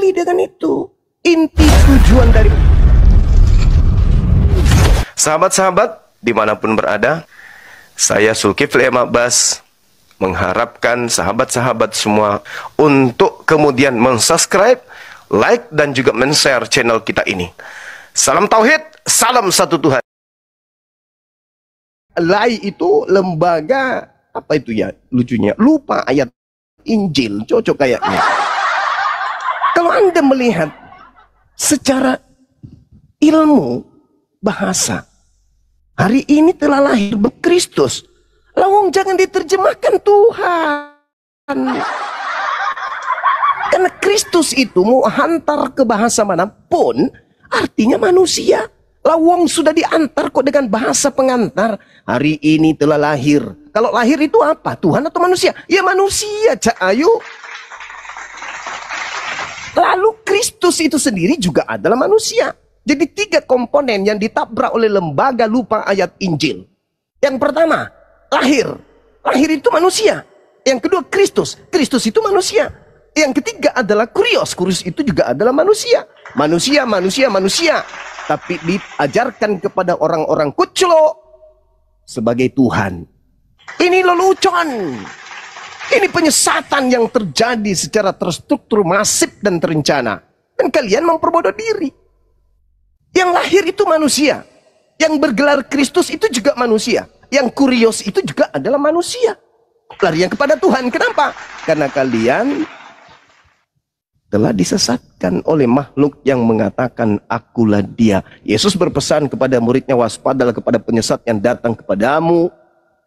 peduli dengan itu. Inti tujuan dari Sahabat-sahabat dimanapun berada, saya Zulkifli M. Abbas mengharapkan sahabat-sahabat semua untuk kemudian mensubscribe, like, dan juga men-share channel kita ini. Salam Tauhid, salam satu Tuhan. LAI itu lembaga, apa itu ya lucunya, lupa ayat Injil, cocok kayaknya. Kalau Anda melihat secara ilmu bahasa, hari ini telah lahir Kristus. Lawang jangan diterjemahkan Tuhan. Karena Kristus itu mau hantar ke bahasa manapun, artinya manusia. Lawang sudah diantar kok dengan bahasa pengantar. Hari ini telah lahir. Kalau lahir itu apa? Tuhan atau manusia? Ya manusia, Cak Ayu. Lalu Kristus itu sendiri juga adalah manusia. Jadi 3 komponen yang ditabrak oleh lembaga lupa ayat Injil. Yang pertama, lahir. Lahir itu manusia. Yang kedua, Kristus. Kristus itu manusia. Yang ketiga adalah kurios. Kurios itu juga adalah manusia. Manusia, manusia, manusia. Tapi diajarkan kepada orang-orang kuclo sebagai Tuhan. Ini lelucon. Ini penyesatan yang terjadi secara terstruktur, masif, dan terencana. Dan kalian memperbodoh diri. Yang lahir itu manusia. Yang bergelar Kristus itu juga manusia. Yang kurios itu juga adalah manusia. Lari yang kepada Tuhan. Kenapa? Karena kalian telah disesatkan oleh makhluk yang mengatakan akulah dia. Yesus berpesan kepada muridnya, waspadalah kepada penyesat yang datang kepadamu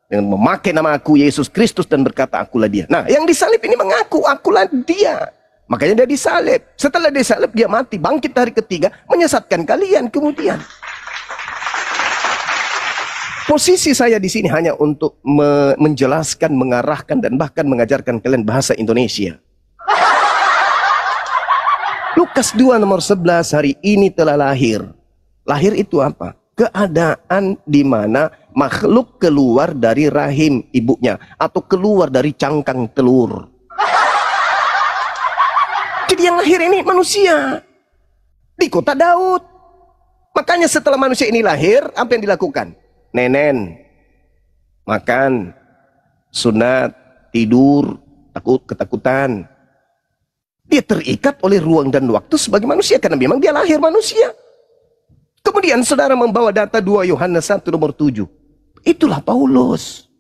dengan memakai nama aku Yesus Kristus dan berkata akulah dia. Nah, yang disalib ini mengaku akulah dia. Makanya dia disalib. Setelah disalib dia mati, bangkit hari ketiga, menyesatkan kalian kemudian. Posisi saya di sini hanya untuk menjelaskan, mengarahkan, dan bahkan mengajarkan kalian bahasa Indonesia. Lukas 2 nomor 11, hari ini telah lahir. Lahir itu apa? Keadaan di mana makhluk keluar dari rahim ibunya atau keluar dari cangkang telur. Jadi yang lahir ini manusia di kota Daud. Makanya setelah manusia ini lahir, apa yang dilakukan? Nenen, makan, sunat, tidur, ketakutan. Dia terikat oleh ruang dan waktu sebagai manusia karena memang dia lahir manusia. Kemudian saudara membawa data 2 Yohanes 1 nomor 7. Itulah Paulus.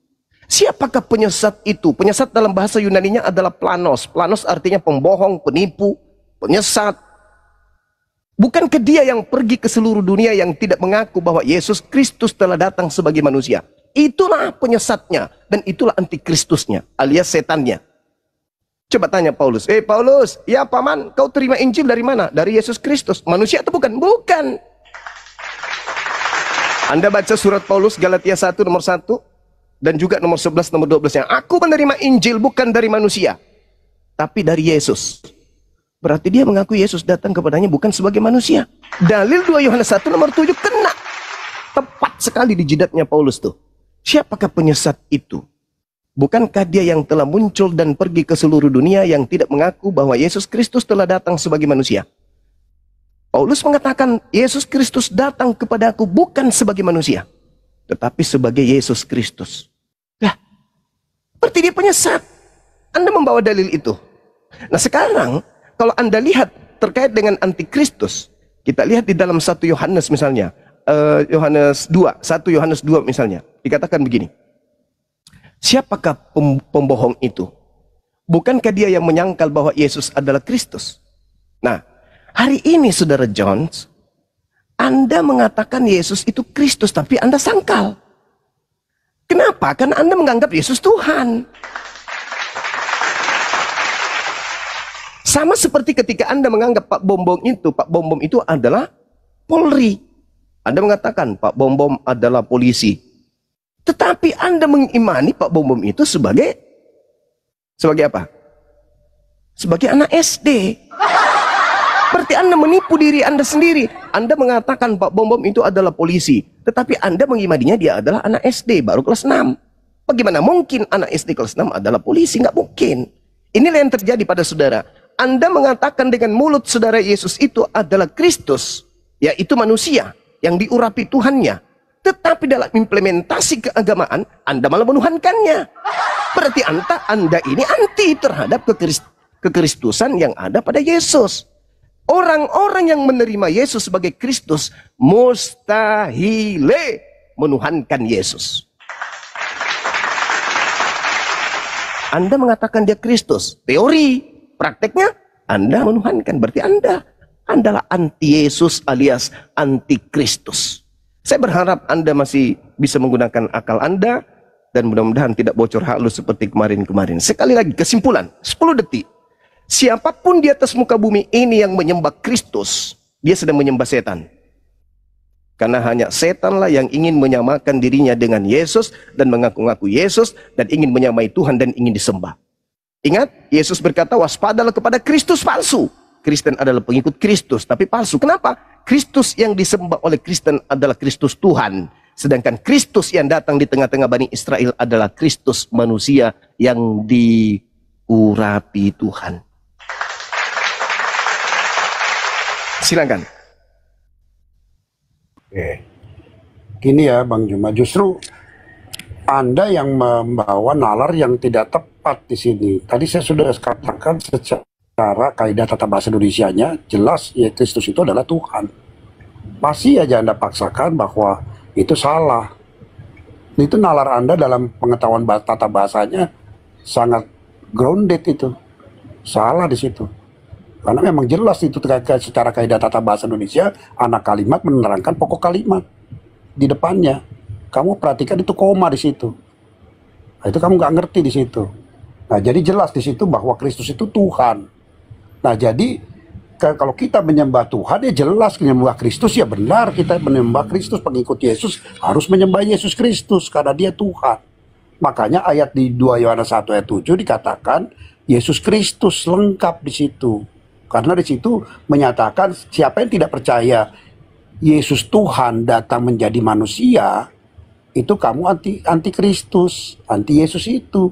Siapakah penyesat itu? Penyesat dalam bahasa Yunaninya adalah planos. Planos artinya pembohong, penipu, penyesat. Bukankah dia yang pergi ke seluruh dunia yang tidak mengaku bahwa Yesus Kristus telah datang sebagai manusia? Itulah penyesatnya dan itulah antikristusnya alias setannya. Coba tanya Paulus, Paulus, ya paman, kau terima Injil dari mana? Dari Yesus Kristus. Manusia atau bukan? Bukan. Anda baca surat Paulus Galatia 1 nomor 1 dan juga nomor 11 nomor 12 yang aku menerima Injil bukan dari manusia, tapi dari Yesus. Berarti dia mengaku Yesus datang kepadanya bukan sebagai manusia. Dalil 2 Yohanes 1 nomor 7 kena. Tepat sekali di jidatnya Paulus tuh. Siapakah penyesat itu? Bukankah dia yang telah muncul dan pergi ke seluruh dunia yang tidak mengaku bahwa Yesus Kristus telah datang sebagai manusia? Paulus mengatakan, Yesus Kristus datang kepadaku bukan sebagai manusia, tetapi sebagai Yesus Kristus. Lah, berarti dia penyesat. Anda membawa dalil itu. Nah sekarang, kalau Anda lihat terkait dengan antikristus, kita lihat di dalam 1 Yohanes misalnya, Yohanes 2, 1 Yohanes 2 misalnya, dikatakan begini. Siapakah pembohong itu? Bukankah dia yang menyangkal bahwa Yesus adalah Kristus? Nah, hari ini saudara Jones, Anda mengatakan Yesus itu Kristus, tapi Anda sangkal. Kenapa? Karena Anda menganggap Yesus Tuhan. Sama seperti ketika Anda menganggap Pak Bom itu adalah Polri. Anda mengatakan Pak Bom adalah polisi. Tetapi Anda mengimani Pak Bom itu sebagai apa? Sebagai anak SD. Berarti Anda menipu diri Anda sendiri. Anda mengatakan Pak Bom itu adalah polisi. Tetapi Anda mengimaninya dia adalah anak SD baru kelas 6. Bagaimana mungkin anak SD kelas 6 adalah polisi? Nggak mungkin. Inilah yang terjadi pada saudara. Anda mengatakan dengan mulut saudara Yesus itu adalah Kristus, yaitu manusia yang diurapi Tuhannya. Tetapi dalam implementasi keagamaan, Anda malah menuhankannya. Berarti Anda ini anti terhadap kekristusan yang ada pada Yesus. Orang-orang yang menerima Yesus sebagai Kristus, mustahile menuhankan Yesus. Anda mengatakan dia Kristus, teori. Prakteknya Anda menuhankan, berarti Anda adalah anti Yesus alias anti Kristus. Saya berharap Anda masih bisa menggunakan akal Anda dan mudah-mudahan tidak bocor halus seperti kemarin-kemarin. Sekali lagi kesimpulan, 10 detik. Siapapun di atas muka bumi ini yang menyembah Kristus, dia sedang menyembah setan. Karena hanya setanlah yang ingin menyamakan dirinya dengan Yesus dan mengaku-ngaku Yesus dan ingin menyamai Tuhan dan ingin disembah. Ingat, Yesus berkata, waspadalah kepada Kristus palsu. Kristen adalah pengikut Kristus, tapi palsu. Kenapa? Kristus yang disembah oleh Kristen adalah Kristus Tuhan. Sedangkan Kristus yang datang di tengah-tengah Bani Israel adalah Kristus manusia yang diurapi Tuhan. Silakan. Oke. Gini ya Bang Juma, justru Anda yang membawa nalar yang tidak tepat di sini. Tadi saya sudah katakan secara kaidah tata bahasa Indonesianya jelas ya Kristus itu adalah Tuhan. Masih aja Anda paksakan bahwa itu salah. Itu nalar Anda dalam pengetahuan tata bahasanya sangat grounded itu. Salah di situ. Karena memang jelas itu secara kaidah tata bahasa Indonesia, anak kalimat menerangkan pokok kalimat di depannya. Kamu perhatikan itu koma di situ. Nah, itu kamu nggak ngerti di situ. Nah, jadi jelas di situ bahwa Kristus itu Tuhan. Nah, jadi kalau kita menyembah Tuhan, ya jelas menyembah Kristus, ya benar kita menyembah Kristus. Pengikut Yesus harus menyembah Yesus Kristus karena dia Tuhan. Makanya ayat di 2 Yohanes 1 ayat 7 dikatakan Yesus Kristus lengkap di situ. Karena di situ menyatakan siapa yang tidak percaya Yesus Tuhan datang menjadi manusia, itu kamu anti Kristus, anti Yesus itu.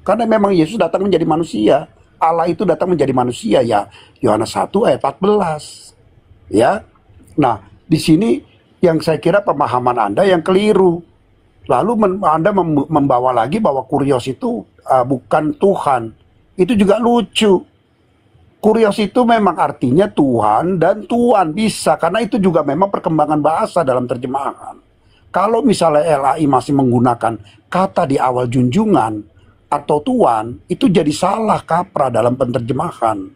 Karena memang Yesus datang menjadi manusia. Allah itu datang menjadi manusia ya. Yohanes 1 ayat 14. Ya. Nah, di sini yang saya kira pemahaman Anda yang keliru. Lalu Anda membawa lagi bahwa Kurios itu bukan Tuhan. Itu juga lucu. Kurios itu memang artinya Tuhan dan Tuan bisa, karena itu juga memang perkembangan bahasa dalam terjemahan. Kalau misalnya LAI masih menggunakan kata di awal junjungan atau Tuan, itu jadi salah kaprah dalam penerjemahan.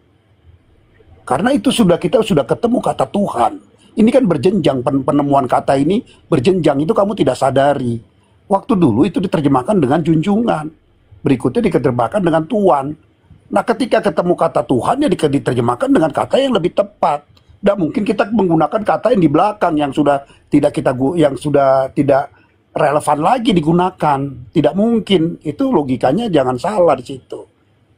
Karena itu kita sudah ketemu kata Tuhan. Ini kan berjenjang, penemuan kata ini berjenjang, itu kamu tidak sadari. Waktu dulu itu diterjemahkan dengan junjungan, berikutnya diterjemahkan dengan Tuan. Nah, ketika ketemu kata Tuhan, ya diterjemahkan dengan kata yang lebih tepat. Tidak mungkin kita menggunakan kata yang di belakang yang sudah tidak relevan lagi digunakan. Tidak mungkin. Itu logikanya jangan salah di situ.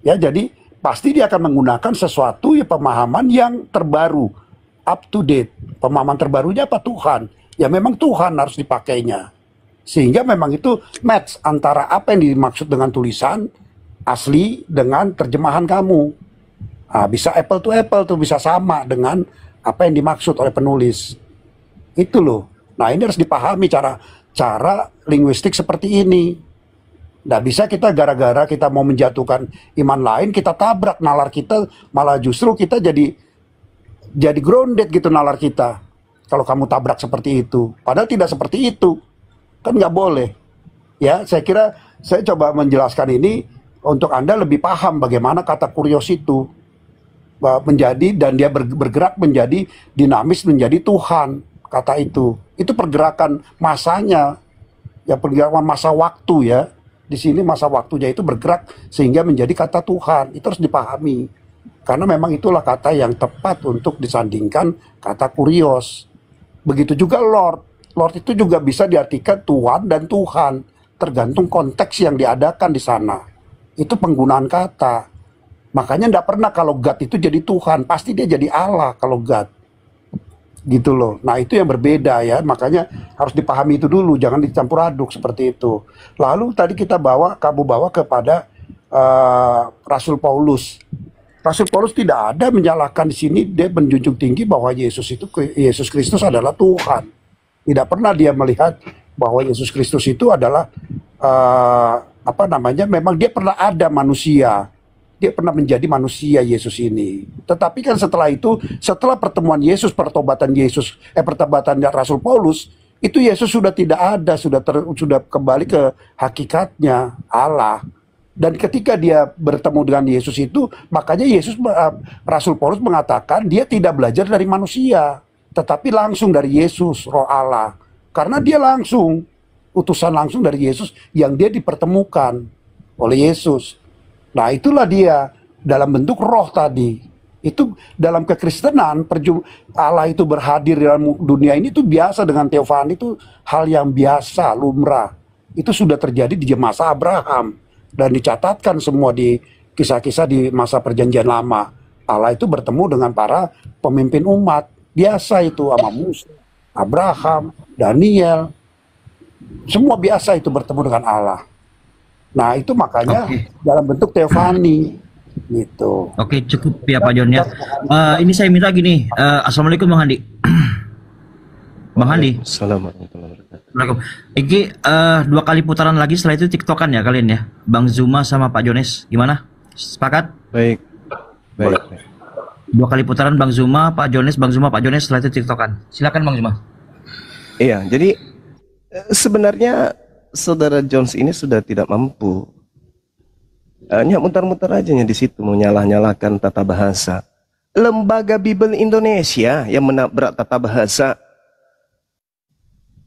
Ya, jadi pasti dia akan menggunakan sesuatu ya pemahaman yang terbaru, up to date. Pemahaman terbarunya apa? Tuhan. Ya memang Tuhan harus dipakainya. Sehingga memang itu match antara apa yang dimaksud dengan tulisan asli dengan terjemahan kamu. Nah, bisa apple to apple tuh, bisa sama dengan apa yang dimaksud oleh penulis. Itu loh. Nah, ini harus dipahami cara linguistik seperti ini. Nggak bisa kita gara-gara kita mau menjatuhkan iman lain, kita tabrak nalar kita, malah justru kita jadi grounded gitu nalar kita. Kalau kamu tabrak seperti itu. Padahal tidak seperti itu. Kan nggak boleh. Ya, saya kira saya coba menjelaskan ini untuk Anda lebih paham bagaimana kata kurios itu menjadi, dan dia bergerak menjadi dinamis, menjadi Tuhan. Kata itu pergerakan masanya, ya pergerakan masa waktu ya. Di sini masa waktunya itu bergerak sehingga menjadi kata Tuhan. Itu harus dipahami. Karena memang itulah kata yang tepat untuk disandingkan kata kurios. Begitu juga Lord. Lord itu juga bisa diartikan Tuhan dan Tuhan. Tergantung konteks yang diadakan di sana. Itu penggunaan kata. Makanya tidak pernah kalau God itu jadi Tuhan. Pasti dia jadi Allah kalau God. Gitu loh. Nah, itu yang berbeda ya. Makanya harus dipahami itu dulu. Jangan dicampur aduk seperti itu. Lalu tadi kamu bawa kepada Rasul Paulus. Rasul Paulus tidak ada menyalahkan di sini, dia menjunjung tinggi bahwa Yesus Kristus adalah Tuhan. Tidak pernah dia melihat bahwa Yesus Kristus itu adalah memang dia pernah ada manusia. Dia pernah menjadi manusia Yesus ini. Tetapi kan setelah itu, setelah pertemuan Yesus, pertobatan Rasul Paulus, itu Yesus sudah tidak ada, sudah kembali ke hakikatnya Allah. Dan ketika dia bertemu dengan Yesus itu, makanya Rasul Paulus mengatakan dia tidak belajar dari manusia, tetapi langsung dari Yesus, Roh Allah. Karena dia langsung, utusan langsung dari Yesus yang dia dipertemukan oleh Yesus. Nah itulah dia dalam bentuk roh tadi. Itu dalam kekristenan, Allah itu berhadir dalam dunia ini itu biasa dengan teofani, itu hal yang biasa, lumrah. Itu sudah terjadi di masa Abraham. Dan dicatatkan semua di kisah-kisah di masa perjanjian lama. Allah itu bertemu dengan para pemimpin umat. Biasa itu sama Musa, Abraham, Daniel. Semua biasa itu bertemu dengan Allah. Nah itu makanya dalam bentuk teofani. Gitu. Oke, cukup ya Pak John ya. Ini saya minta gini. Assalamualaikum Bang Handi. Bang Handi. Assalamualaikum warahmatullahi wabarakatuh. Ini 2 kali putaran lagi, setelah itu TikTokan ya kalian ya. Bang Zuma sama Pak Jones. Gimana? Sepakat? Baik. 2 kali putaran Bang Zuma, Pak Jones, Bang Zuma, Pak Jones, setelah itu TikTokan. Silakan Bang Zuma. Iya, jadi sebenarnya Saudara Jones ini sudah tidak mampu. Hanya muter-muter aja di situ mau nyalah-nyalahkan tata bahasa. Lembaga Bible Indonesia yang menabrak tata bahasa.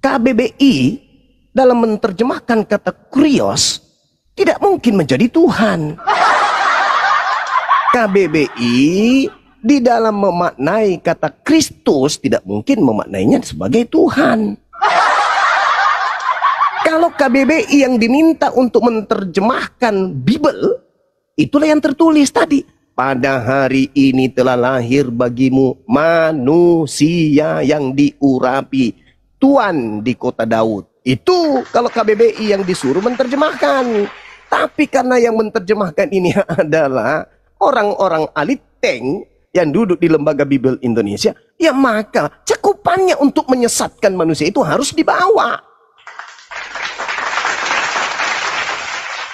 KBBI dalam menerjemahkan kata kurios tidak mungkin menjadi Tuhan. KBBI di dalam memaknai kata Kristus tidak mungkin memaknainya sebagai Tuhan. Kalau KBBI yang diminta untuk menerjemahkan Bible, itulah yang tertulis tadi. Pada hari ini telah lahir bagimu manusia yang diurapi, Tuan di kota Daud. Itu kalau KBBI yang disuruh menerjemahkan. Tapi karena yang menerjemahkan ini adalah orang-orang aliteng yang duduk di Lembaga Bible Indonesia, ya maka cakupannya untuk menyesatkan manusia itu harus dibawa.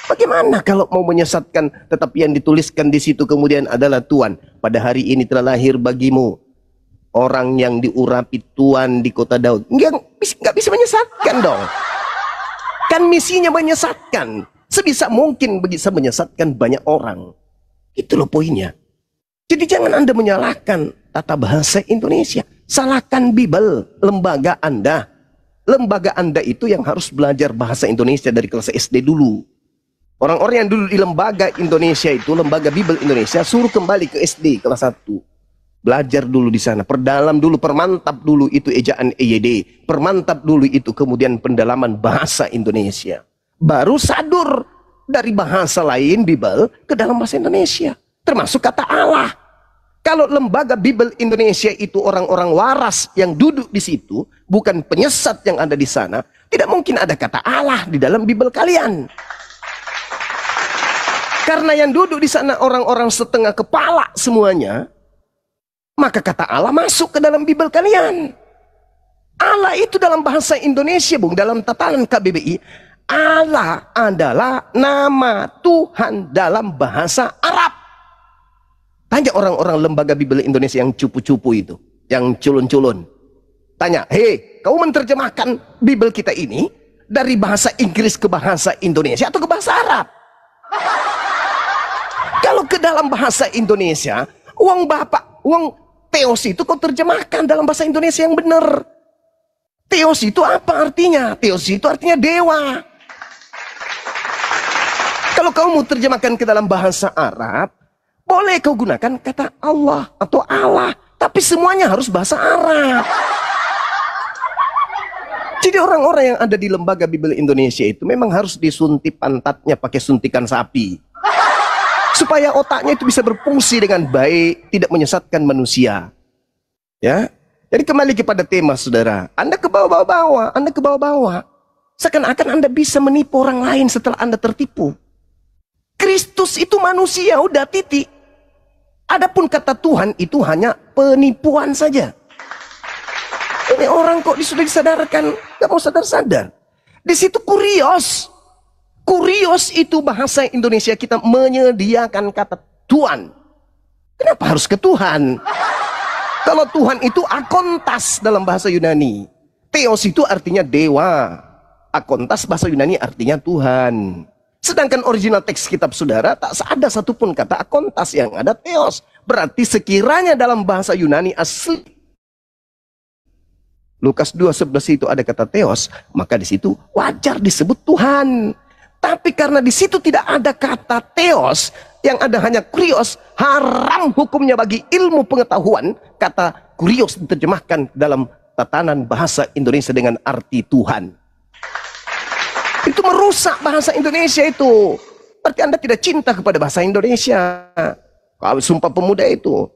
Bagaimana kalau mau menyesatkan tetapi yang dituliskan di situ kemudian adalah Tuhan. Pada hari ini telah lahir bagimu orang yang diurapi Tuhan di kota Daud. Nggak bisa menyesatkan dong. Kan misinya menyesatkan. Sebisa mungkin bisa menyesatkan banyak orang. Itu loh poinnya. Jadi jangan Anda menyalahkan tata bahasa Indonesia. Salahkan Bible, lembaga Anda. Lembaga Anda itu yang harus belajar bahasa Indonesia dari kelas SD dulu. Orang-orang yang duduk di lembaga Indonesia itu, lembaga Bible Indonesia, suruh kembali ke SD kelas 1. Belajar dulu di sana, perdalam dulu, permantap dulu itu ejaan EYD, permantap dulu itu kemudian pendalaman bahasa Indonesia. Baru sadur dari bahasa lain Bible ke dalam bahasa Indonesia, termasuk kata Allah. Kalau lembaga Bible Indonesia itu orang-orang waras yang duduk di situ, bukan penyesat yang ada di sana, tidak mungkin ada kata Allah di dalam Bible kalian. Karena yang duduk di sana orang-orang setengah kepala semuanya, maka kata Allah masuk ke dalam Bible kalian. Allah itu dalam bahasa Indonesia, Bung, dalam tatanan KBBI, Allah adalah nama Tuhan dalam bahasa Arab. Tanya orang-orang lembaga Bible Indonesia yang cupu-cupu itu, yang culun-culun. Tanya, hei, kau menerjemahkan Bible kita ini dari bahasa Inggris ke bahasa Indonesia atau ke bahasa Arab? Kalau ke dalam bahasa Indonesia, uang Theos itu kau terjemahkan dalam bahasa Indonesia yang benar. Theos itu apa artinya? Theos itu artinya dewa. Kalau kau mau terjemahkan ke dalam bahasa Arab, boleh kau gunakan kata Allah atau Allah. Tapi semuanya harus bahasa Arab. Jadi orang-orang yang ada di lembaga Bible Indonesia itu memang harus disuntik pantatnya pakai suntikan sapi. Supaya otaknya itu bisa berfungsi dengan baik, tidak menyesatkan manusia. Ya, jadi kembali kepada tema, saudara. Anda ke bawah-bawah, Anda ke bawah-bawah. Seakan-akan Anda bisa menipu orang lain setelah Anda tertipu. Kristus itu manusia, udah titik. Adapun kata Tuhan itu hanya penipuan saja. Ini orang kok sudah disadarkan, nggak mau sadar-sadar. Di situ kurios. Kurios itu bahasa Indonesia kita menyediakan kata Tuhan. Kenapa harus ke Tuhan? Kalau Tuhan itu akontas dalam bahasa Yunani. Theos itu artinya dewa. Akontas bahasa Yunani artinya Tuhan. Sedangkan original teks kitab saudara tak ada satupun kata akontas, yang ada theos. Berarti sekiranya dalam bahasa Yunani asli Lukas 2:11 itu ada kata theos, maka di situ wajar disebut Tuhan. Tapi karena di situ tidak ada kata theos, yang ada hanya kurios, haram hukumnya bagi ilmu pengetahuan kata kurios diterjemahkan dalam tatanan bahasa Indonesia dengan arti Tuhan. Itu merusak bahasa Indonesia itu. Berarti Anda tidak cinta kepada bahasa Indonesia. Kalau Sumpah Pemuda itu,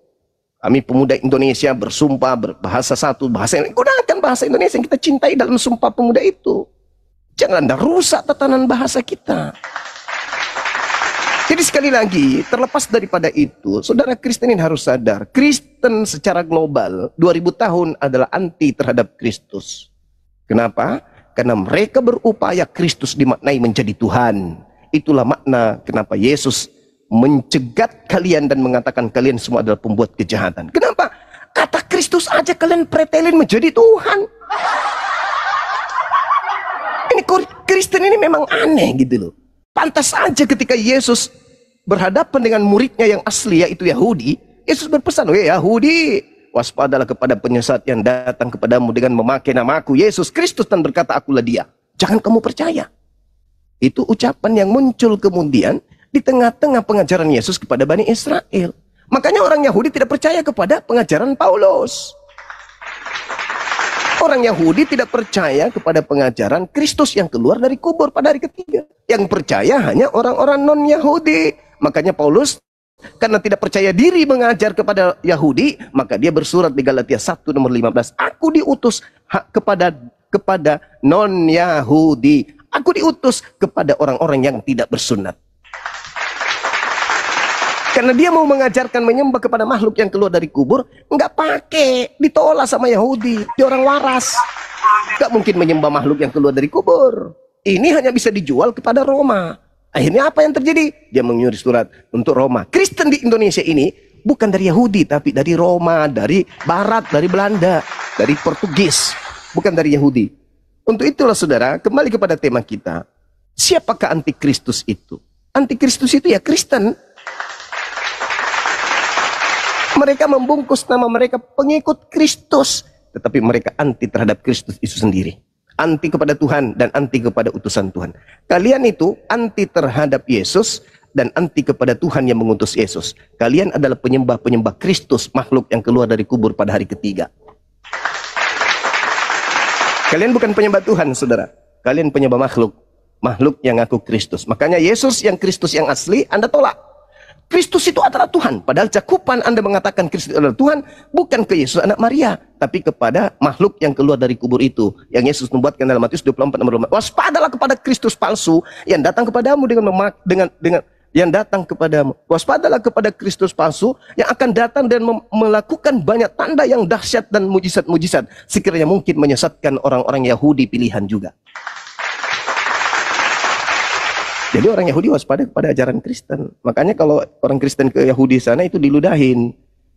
kami pemuda Indonesia bersumpah berbahasa satu, bahasa yang gunakan bahasa Indonesia yang kita cintai dalam Sumpah Pemuda itu. Jangan Anda rusak tatanan bahasa kita. Jadi sekali lagi, terlepas daripada itu, saudara Kristen ini harus sadar, Kristen secara global 2000 tahun adalah anti terhadap Kristus. Kenapa? Karena mereka berupaya Kristus dimaknai menjadi Tuhan. Itulah makna kenapa Yesus mencegat kalian dan mengatakan kalian semua adalah pembuat kejahatan. Kenapa? Kata Kristus aja kalian pretelin menjadi Tuhan. Ini Kristen ini memang aneh gitu loh. Pantas saja ketika Yesus berhadapan dengan muridnya yang asli yaitu Yahudi, Yesus berpesan, "Weh Yahudi, waspadalah kepada penyesat yang datang kepadamu dengan memakai namaku Yesus Kristus dan berkata akulah dia. Jangan kamu percaya." Itu ucapan yang muncul kemudian di tengah-tengah pengajaran Yesus kepada Bani Israel. Makanya orang Yahudi tidak percaya kepada pengajaran Paulus. Orang Yahudi tidak percaya kepada pengajaran Kristus yang keluar dari kubur pada hari ketiga. Yang percaya hanya orang-orang non-Yahudi. Makanya Paulus, karena tidak percaya diri mengajar kepada Yahudi, maka dia bersurat di Galatia 1 nomor 15. Aku diutus kepada non-Yahudi. Aku diutus kepada orang-orang yang tidak bersunat. Karena dia mau mengajarkan menyembah kepada makhluk yang keluar dari kubur, nggak pakai, ditolak sama Yahudi. Dia orang waras, nggak mungkin menyembah makhluk yang keluar dari kubur. Ini hanya bisa dijual kepada Roma. Akhirnya apa yang terjadi? Dia mengirim surat untuk Roma. Kristen di Indonesia ini bukan dari Yahudi, tapi dari Roma, dari Barat, dari Belanda, dari Portugis, bukan dari Yahudi. Untuk itulah saudara, kembali kepada tema kita. Siapakah antikristus itu? Antikristus itu ya Kristen. Mereka membungkus nama mereka pengikut Kristus, tetapi mereka anti terhadap Kristus itu sendiri. Anti kepada Tuhan dan anti kepada utusan Tuhan. Kalian itu anti terhadap Yesus dan anti kepada Tuhan yang mengutus Yesus. Kalian adalah penyembah-penyembah Kristus, makhluk yang keluar dari kubur pada hari ketiga. Kalian bukan penyembah Tuhan, saudara. Kalian penyembah makhluk. Makhluk yang ngaku Kristus. Makanya Yesus yang Kristus yang asli Anda tolak. Kristus itu adalah Tuhan. Padahal cakupan Anda mengatakan Kristus adalah Tuhan, bukan ke Yesus anak Maria, tapi kepada makhluk yang keluar dari kubur itu. Yang Yesus membuatkan dalam Matius 24 nomor 5. Waspadalah kepada Kristus palsu yang datang kepadamu yang datang kepadamu. Waspadalah kepada Kristus palsu yang akan datang dan melakukan banyak tanda yang dahsyat dan mujizat-mujizat, sekiranya mungkin menyesatkan orang-orang Yahudi pilihan juga. Jadi orang Yahudi waspada kepada ajaran Kristen. Makanya kalau orang Kristen ke Yahudi sana itu diludahin.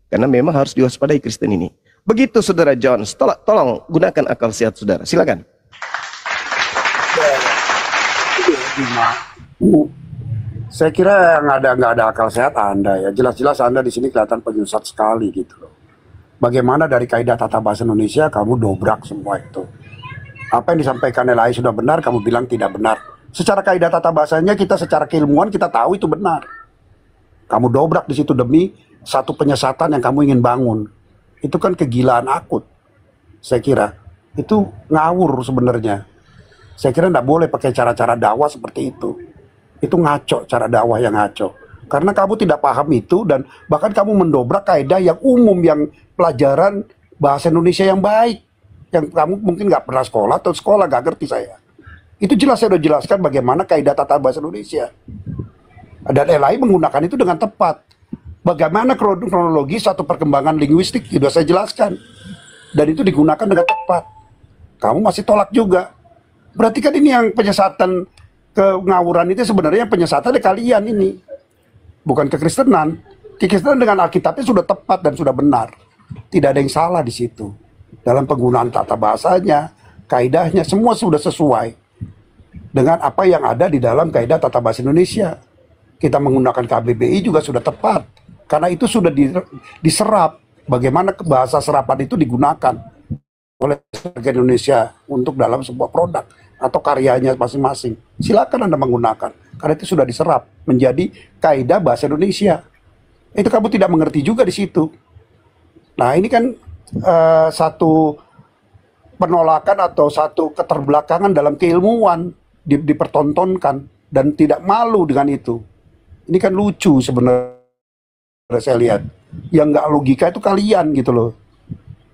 Karena memang harus diwaspadai Kristen ini. Begitu saudara John. Tolong gunakan akal sehat saudara. Silakan. Saya kira nggak ada akal sehat Anda ya. Jelas-jelas Anda di sini kelihatan penyesat sekali gitu loh. Bagaimana dari kaidah tata bahasa Indonesia kamu dobrak semua itu. Apa yang disampaikan Elai sudah benar, kamu bilang tidak benar. Secara kaidah tata bahasanya kita secara keilmuan kita tahu itu benar. Kamu dobrak di situ demi satu penyesatan yang kamu ingin bangun. Itu kan kegilaan akut. Saya kira itu ngawur sebenarnya. Saya kira tidak boleh pakai cara-cara dakwah seperti itu. Itu ngaco, cara dakwah yang ngaco. Karena kamu tidak paham itu dan bahkan kamu mendobrak kaidah yang umum, yang pelajaran bahasa Indonesia yang baik. Yang kamu mungkin nggak pernah sekolah atau sekolah nggak ngerti saya. Itu jelas saya sudah jelaskan bagaimana kaidah tata bahasa Indonesia. Dan Elai menggunakan itu dengan tepat. Bagaimana kronologi satu perkembangan linguistik sudah saya jelaskan. Dan itu digunakan dengan tepat. Kamu masih tolak juga. Berarti kan ini yang penyesatan kengawuran itu sebenarnya penyesatan dari kalian ini. Bukan kekristenan. Kekristenan dengan Alkitabnya sudah tepat dan sudah benar. Tidak ada yang salah di situ. Dalam penggunaan tata bahasanya, kaidahnya, semua sudah sesuai dengan apa yang ada di dalam kaidah tata bahasa Indonesia. Kita menggunakan KBBI juga sudah tepat. Karena itu sudah diserap. Bagaimana bahasa serapan itu digunakan oleh warga Indonesia untuk dalam sebuah produk atau karyanya masing-masing. Silakan Anda menggunakan. Karena itu sudah diserap menjadi kaidah bahasa Indonesia. Itu kamu tidak mengerti juga di situ. Nah ini kan satu penolakan atau satu keterbelakangan dalam keilmuan dipertontonkan dan tidak malu dengan itu. Ini kan lucu sebenarnya. Saya lihat yang nggak logika itu kalian gitu loh,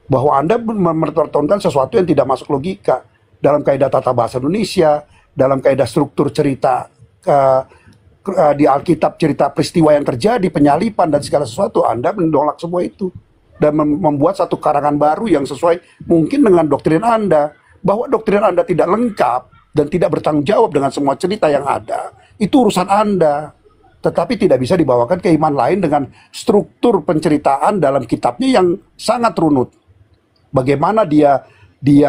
bahwa Anda mempertontonkan sesuatu yang tidak masuk logika dalam kaidah tata bahasa Indonesia, dalam kaidah struktur cerita di Alkitab, cerita peristiwa yang terjadi, penyalipan dan segala sesuatu. Anda menolak semua itu dan membuat satu karangan baru yang sesuai mungkin dengan doktrin Anda, bahwa doktrin Anda tidak lengkap dan tidak bertanggung jawab dengan semua cerita yang ada. Itu urusan Anda. Tetapi tidak bisa dibawakan ke iman lain dengan struktur penceritaan dalam kitabnya yang sangat runut. Bagaimana dia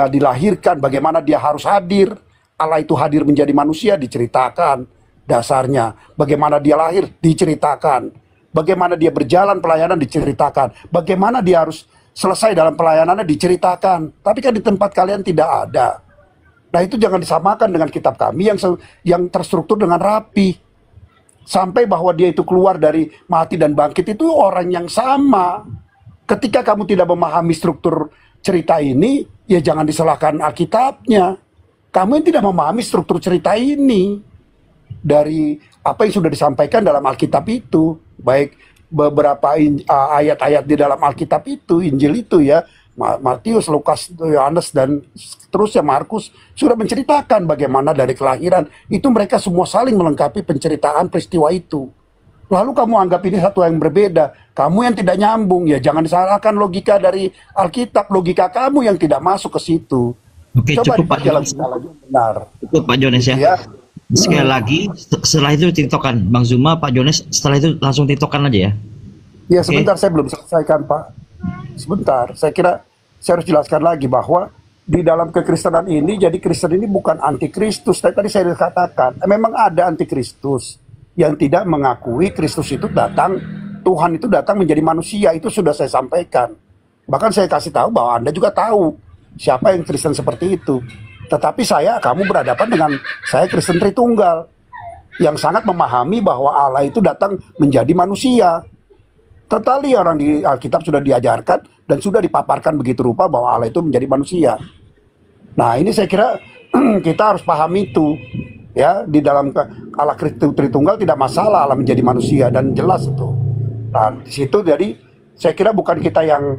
dilahirkan, bagaimana dia harus hadir, Allah itu hadir menjadi manusia diceritakan dasarnya. Bagaimana dia lahir diceritakan. Bagaimana dia berjalan pelayanan diceritakan. Bagaimana dia harus selesai dalam pelayanannya diceritakan. Tapi kan di tempat kalian tidak ada. Nah itu jangan disamakan dengan kitab kami yang terstruktur dengan rapi. Sampai bahwa dia itu keluar dari mati dan bangkit itu orang yang sama. Ketika kamu tidak memahami struktur cerita ini, ya jangan disalahkan Alkitabnya. Kamu yang tidak memahami struktur cerita ini dari apa yang sudah disampaikan dalam Alkitab itu, baik beberapa ayat-ayat di dalam Alkitab itu, Injil itu ya, Matius, Lukas, Yohanes dan terusnya Markus sudah menceritakan bagaimana dari kelahiran itu mereka semua saling melengkapi penceritaan peristiwa itu. Lalu kamu anggap ini satu yang berbeda, kamu yang tidak nyambung, ya jangan disalahkan logika dari Alkitab, logika kamu yang tidak masuk ke situ. Oke, Coba cukup Pak Jones. benar. Cukup Pak Jones ya. Ya. Sekali lagi, setelah itu tiktokan Bang Zuma, Pak Jones, setelah itu langsung tiktokan aja ya. Ya sebentar, saya belum selesaikan Pak. Sebentar, saya kira saya harus jelaskan lagi bahwa di dalam kekristenan ini, jadi Kristen ini bukan antikristus. Tadi saya katakan, memang ada antikristus yang tidak mengakui Kristus itu datang, Tuhan itu datang menjadi manusia. Itu sudah saya sampaikan. Bahkan saya kasih tahu bahwa Anda juga tahu siapa yang Kristen seperti itu. Tetapi kamu berhadapan dengan saya Kristen Tritunggal yang sangat memahami bahwa Allah itu datang menjadi manusia. Tetapi orang di Alkitab sudah diajarkan dan sudah dipaparkan begitu rupa bahwa Allah itu menjadi manusia. Nah ini saya kira kita harus pahami itu. Ya, di dalam Allah Tritunggal tidak masalah Allah menjadi manusia dan jelas itu. Nah di situ jadi saya kira bukan kita yang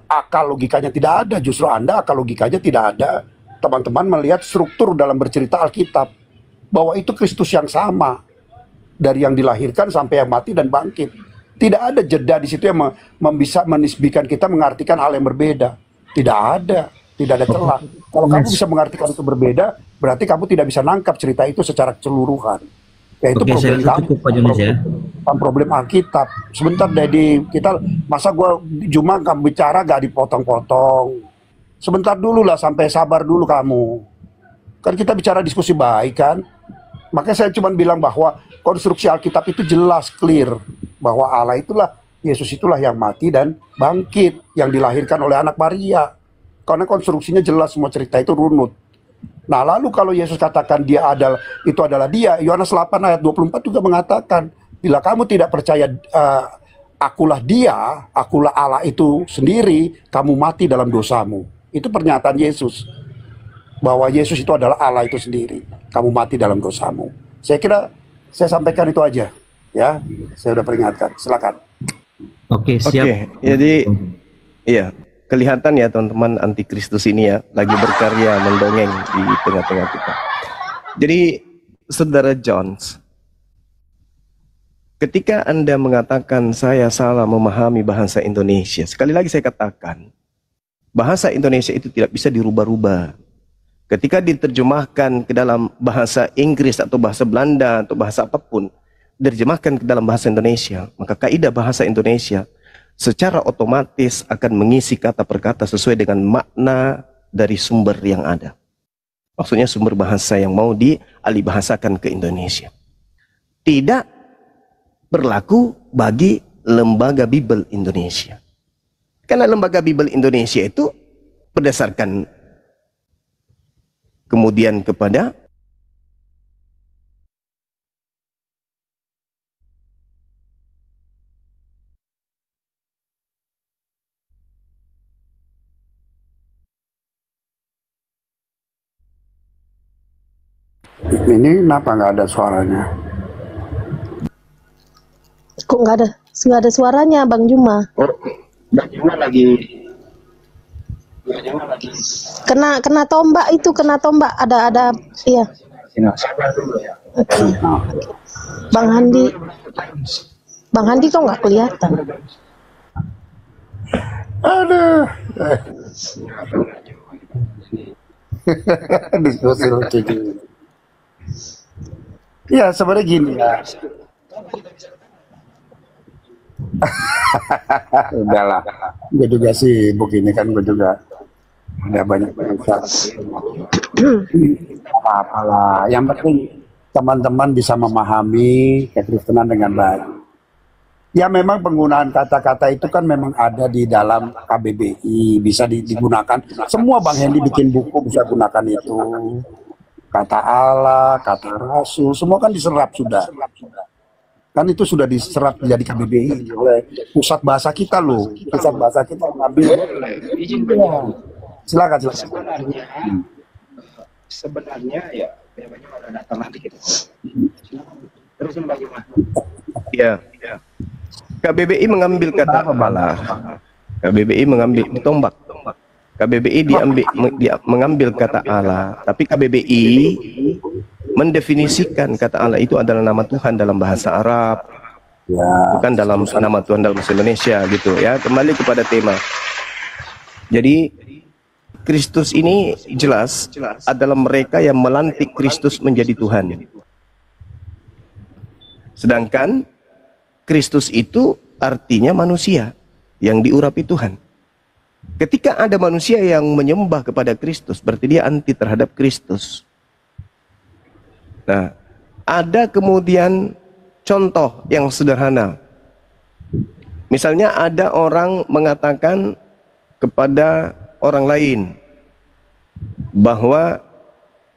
akal logikanya tidak ada, justru Anda akal logikanya tidak ada. Teman-teman melihat struktur dalam bercerita Alkitab bahwa itu Kristus yang sama dari yang dilahirkan sampai yang mati dan bangkit. Tidak ada jeda di situ yang bisa menisbikan kita mengartikan hal yang berbeda. Tidak ada celah. Kalau kamu bisa mengartikan itu berbeda, berarti kamu tidak bisa nangkap cerita itu secara keseluruhan. Ya itu problem kamu, problem Alkitab. Sebentar Dedi, masa gua cuma kamu bicara gak dipotong-potong. Sebentar dulu lah, sampai sabar dulu kamu. Kan kita bicara diskusi baik kan. Makanya saya cuma bilang bahwa konstruksi Alkitab itu jelas, clear. Bahwa Allah itulah, Yesus itulah yang mati dan bangkit, yang dilahirkan oleh anak Maria. Karena konstruksinya jelas, semua cerita itu runut. Nah lalu kalau Yesus katakan itu adalah dia, Yohanes 8 ayat 24 juga mengatakan, bila kamu tidak percaya akulah dia, akulah Allah itu sendiri, kamu mati dalam dosamu. Itu pernyataan Yesus. Bahwa Yesus itu adalah Allah itu sendiri, kamu mati dalam dosamu. Saya kira saya sampaikan itu aja. Ya, saya sudah peringatkan. Silakan. Oke, siap. Oke, jadi iya, kelihatan ya teman-teman antikristus ini ya lagi berkarya mendongeng di tengah-tengah kita. Jadi Saudara Jones, Ketika Anda mengatakan saya salah memahami bahasa Indonesia, sekali lagi saya katakan, bahasa Indonesia itu tidak bisa dirubah-rubah. Ketika diterjemahkan ke dalam bahasa Inggris atau bahasa Belanda atau bahasa apapun, diterjemahkan ke dalam bahasa Indonesia, maka kaidah bahasa Indonesia secara otomatis akan mengisi kata per kata sesuai dengan makna dari sumber yang ada. Maksudnya sumber bahasa yang mau dialihbahasakan ke Indonesia. Tidak berlaku bagi Lembaga Bible Indonesia. Karena Lembaga Bible Indonesia itu berdasarkan kemudian kepada Ini kenapa nggak ada suaranya? Kok nggak ada suaranya, Bang Juma? Bang Juma lagi Kena tombak itu, kena tombak. Ada, iya. Oke. Bang Handi kok nggak kelihatan? Aduh. Diskusi lucu juga. Ya sebenarnya gini ya. Udahlah, gue juga sibuk ini kan, gue juga ada banyak apa-apalah. Yang penting teman-teman bisa memahami kekristenan dengan baik. Ya memang penggunaan kata-kata itu kan memang ada di dalam KBBI, bisa digunakan. Semua Bang Hendy bikin buku bisa gunakan itu. Kata Allah, kata Rasul, semua kan diserap sudah. Kan itu sudah diserap jadi KBBI oleh pusat bahasa kita loh. Pusat bahasa kita mengambil. Ya. Silakan. Sebenarnya ya ada datang nanti kita. Terus bagaimana? ya KBBI mengambil kata Allah. KBBI mengambil ditombak. KBBI mengambil kata Allah, tapi KBBI mendefinisikan kata Allah itu adalah nama Tuhan dalam bahasa Arab, bukan dalam nama Tuhan dalam bahasa Indonesia gitu ya. Kembali kepada tema. Jadi Kristus ini jelas adalah mereka yang melantik Kristus menjadi Tuhan. Sedangkan Kristus itu artinya manusia yang diurapi Tuhan. Ketika ada manusia yang menyembah kepada Kristus, berarti dia anti terhadap Kristus. Nah, ada kemudian contoh yang sederhana. Misalnya ada orang mengatakan kepada orang lain bahwa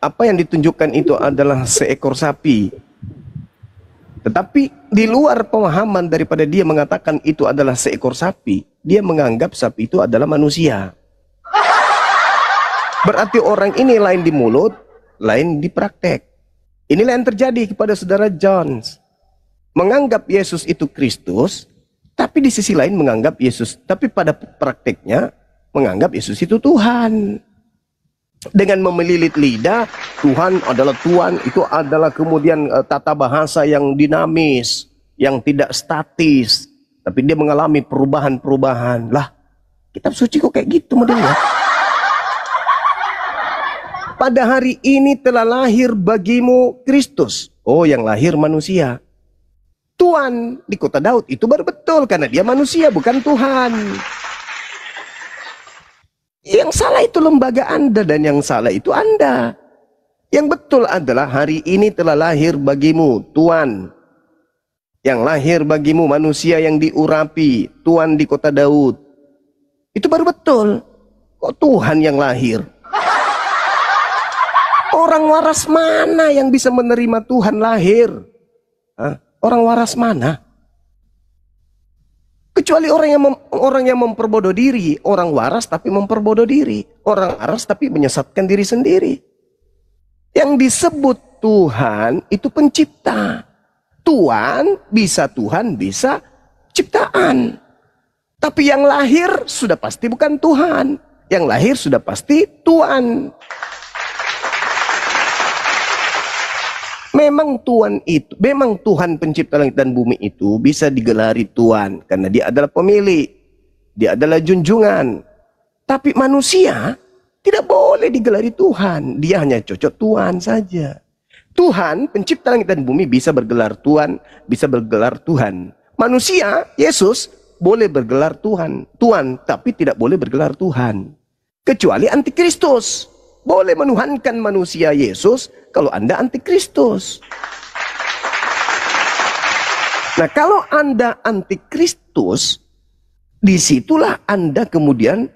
apa yang ditunjukkan itu adalah seekor sapi. Tetapi di luar pemahaman daripada dia mengatakan itu adalah seekor sapi, dia menganggap sapi itu adalah manusia. Berarti orang ini lain di mulut, lain di praktek. Inilah yang terjadi kepada saudara Jones. Menganggap Yesus itu Kristus, tapi di sisi lain menganggap Yesus, tapi pada prakteknya menganggap Yesus itu Tuhan. Dengan memelilit lidah, Tuhan adalah Tuhan, itu adalah kemudian tata bahasa yang dinamis, yang tidak statis, tapi dia mengalami perubahan-perubahan. Lah, kitab suci kok kayak gitu modelnya? Pada hari ini telah lahir bagimu Kristus. Oh, yang lahir manusia. Tuhan di kota Daud itu baru betul, karena dia manusia, bukan Tuhan. Yang salah itu lembaga Anda dan yang salah itu Anda. Yang betul adalah hari ini telah lahir bagimu Tuhan. Yang lahir bagimu manusia yang diurapi, Tuhan di kota Daud. Itu baru betul. Kok Tuhan yang lahir? Orang waras mana yang bisa menerima Tuhan lahir? Hah? Orang waras mana? Kecuali orang yang memperbodoh diri. Orang waras tapi memperbodoh diri. Orang waras tapi menyesatkan diri sendiri. Yang disebut Tuhan itu pencipta. Tuhan bisa ciptaan. Tapi yang lahir sudah pasti bukan Tuhan. Yang lahir sudah pasti Tuhan. Memang Tuhan pencipta langit dan bumi itu bisa digelari Tuhan karena dia adalah pemilik, dia adalah junjungan. Tapi manusia tidak boleh digelari Tuhan, dia hanya cocok Tuhan saja. Tuhan pencipta langit dan bumi bisa bergelar Tuhan, bisa bergelar Tuhan. Manusia, Yesus, boleh bergelar Tuhan, tapi tidak boleh bergelar Tuhan. Kecuali antikristus. Boleh menuhankan manusia Yesus kalau Anda antikristus. Nah, kalau Anda antikristus, disitulah Anda kemudian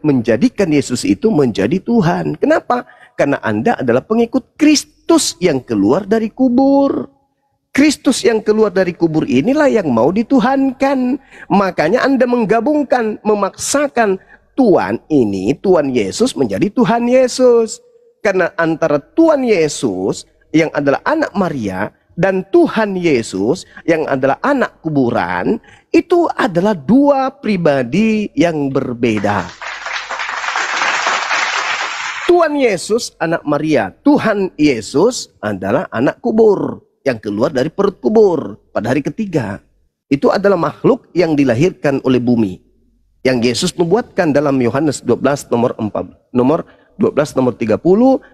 menjadikan Yesus itu menjadi Tuhan. Kenapa? Karena Anda adalah pengikut Kristus yang keluar dari kubur. Kristus yang keluar dari kubur inilah yang mau dituhankan. Makanya Anda menggabungkan, memaksakan Tuhan ini, Tuhan Yesus menjadi Tuhan Yesus. Karena antara Tuhan Yesus yang adalah anak Maria dan Tuhan Yesus yang adalah anak kuburan, itu adalah dua pribadi yang berbeda. Tuhan Yesus anak Maria, Tuhan Yesus adalah anak kubur yang keluar dari perut kubur pada hari ketiga. Itu adalah makhluk yang dilahirkan oleh bumi, yang Yesus nubuatkan dalam Yohanes 12 nomor 12 nomor 30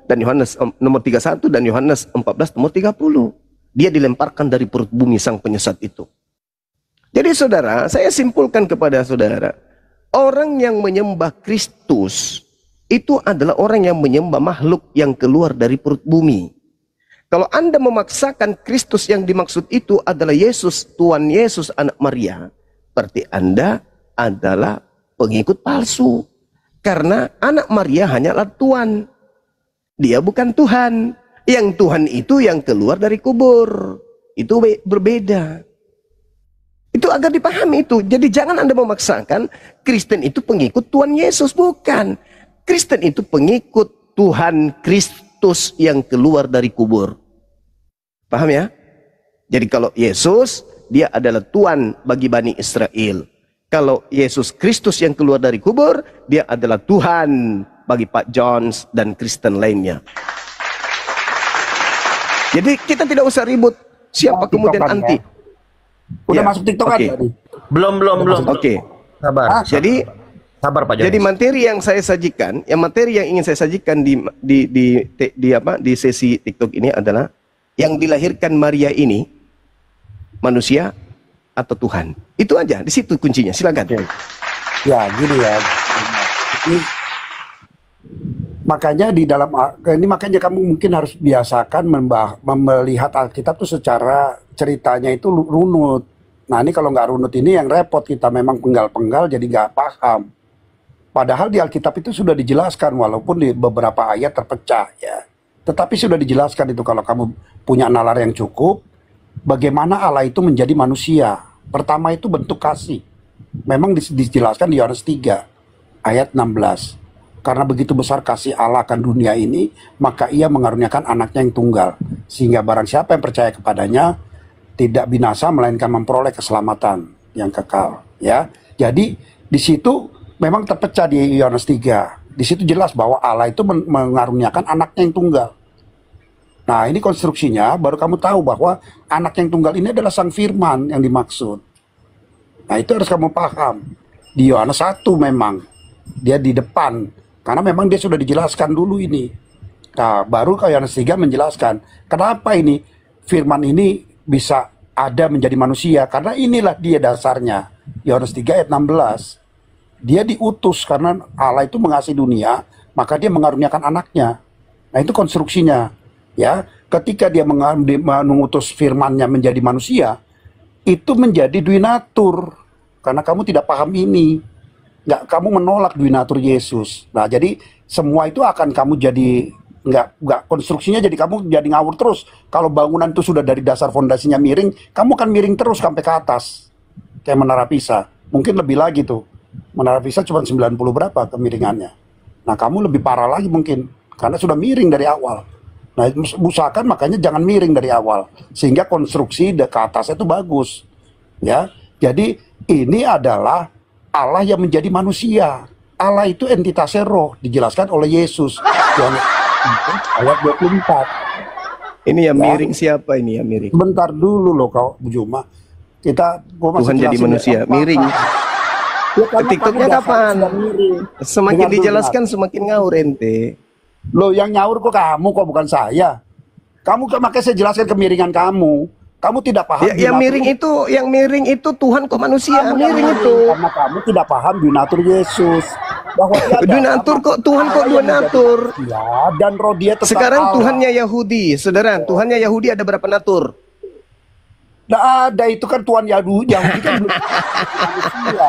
dan Yohanes nomor 31 dan Yohanes 14 nomor 30. Dia dilemparkan dari perut bumi sang penyesat itu. Jadi saudara, saya simpulkan kepada saudara, orang yang menyembah Kristus itu adalah orang yang menyembah makhluk yang keluar dari perut bumi. Kalau Anda memaksakan Kristus yang dimaksud itu adalah Yesus, Tuhan Yesus anak Maria, berarti Anda adalah pengikut palsu. Karena anak Maria hanyalah Tuhan. Dia bukan Tuhan. Yang Tuhan itu yang keluar dari kubur. Itu berbeda. Itu agar dipahami itu. Jadi jangan Anda memaksakan Kristen itu pengikut Tuhan Yesus. Bukan. Kristen itu pengikut Tuhan Kristus yang keluar dari kubur. Paham ya? Jadi kalau Yesus, dia adalah Tuhan bagi Bani Israel. Kalau Yesus Kristus yang keluar dari kubur, dia adalah Tuhan bagi Pak Jones dan Kristen lainnya. Jadi kita tidak usah ribut siapa kemudian anti. Udah Ya, masuk TikTok oke. aja nih. Belum. Oke. Sabar. Jadi Sabar Pak Jones. Jadi materi yang saya sajikan, materi yang ingin saya sajikan di sesi TikTok ini adalah yang dilahirkan Maria ini manusia atau Tuhan. Itu aja, di situ kuncinya. Silakan. Oke. Ya, gini ya. Ini, makanya di dalam ini makanya kamu mungkin harus biasakan melihat Alkitab tuh secara ceritanya itu runut. Nah, ini kalau nggak runut ini yang repot, kita memang penggal-penggal jadi nggak paham. Padahal di Alkitab itu sudah dijelaskan, walaupun di beberapa ayat terpecah ya. Tetapi sudah dijelaskan itu kalau kamu punya nalar yang cukup, bagaimana Allah itu menjadi manusia. Pertama itu bentuk kasih. Memang dijelaskan di Yohanes 3 ayat 16. Karena begitu besar kasih Allah akan dunia ini, maka ia mengaruniakan anaknya yang tunggal. Sehingga barang siapa yang percaya kepadanya, tidak binasa melainkan memperoleh keselamatan yang kekal. Ya, jadi di situ memang terpecah di Yohanes 3. Di situ jelas bahwa Allah itu mengaruniakan anaknya yang tunggal. Nah, ini konstruksinya baru kamu tahu bahwa anak yang tunggal ini adalah Sang Firman yang dimaksud. Nah, itu harus kamu paham. Di Yohanes 1 memang dia di depan, karena memang dia sudah dijelaskan dulu ini. Nah, baru ke Yohanes 3 menjelaskan kenapa ini Firman ini bisa ada menjadi manusia, karena inilah dia dasarnya. Yohanes 3 ayat 16. Dia diutus karena Allah itu mengasihi dunia, maka dia mengaruniakan anaknya. Nah, itu konstruksinya. Ya, ketika dia mengutus firman-Nya menjadi manusia, itu menjadi duinatur. Karena kamu tidak paham ini. Kamu menolak duinatur Yesus. Nah, jadi semua itu akan kamu jadi nggak konstruksinya, jadi kamu jadi ngawur terus. Kalau bangunan itu sudah dari dasar fondasinya miring, kamu akan miring terus sampai ke atas. Kayak Menara Pisa. Mungkin lebih lagi tuh. Menara Pisa cuma 90 berapa kemiringannya. Nah, kamu lebih parah lagi mungkin. Karena sudah miring dari awal. Nah, usahakan makanya jangan miring dari awal, sehingga konstruksi ke atasnya itu bagus. Ya, jadi ini adalah Allah yang menjadi manusia. Allah itu entitasnya roh, dijelaskan oleh Yesus. Ayat 24. Ini yang Ya. miring siapa ini yang miring? Bentar dulu loh kau Juma. Gua masih Tuhan jadi jelasin manusia, ya. miring. Ya, karena TikToknya kamu dasarnya kapan? sudah miring. Semakin Dengar dulu, dijelaskan semakin ngawur ente. Loh, yang nyaur kok kamu, kok bukan saya. Makanya saya jelaskan kemiringan kamu. Kamu tidak paham. Yang miring itu Tuhan kok manusia, Kamu yang miring miring, itu. karena kamu tidak paham donatur Yesus. Bahwa dia adalah Donatur kok Tuhan kok Allah yang natur. menjadi manusia, dan roh dia tetap Sekarang Allah. Tuhannya Yahudi, saudara. Tuhannya Yahudi ada berapa natur? Nggak ada, itu kan Tuhan Yahudi kan belum manusia.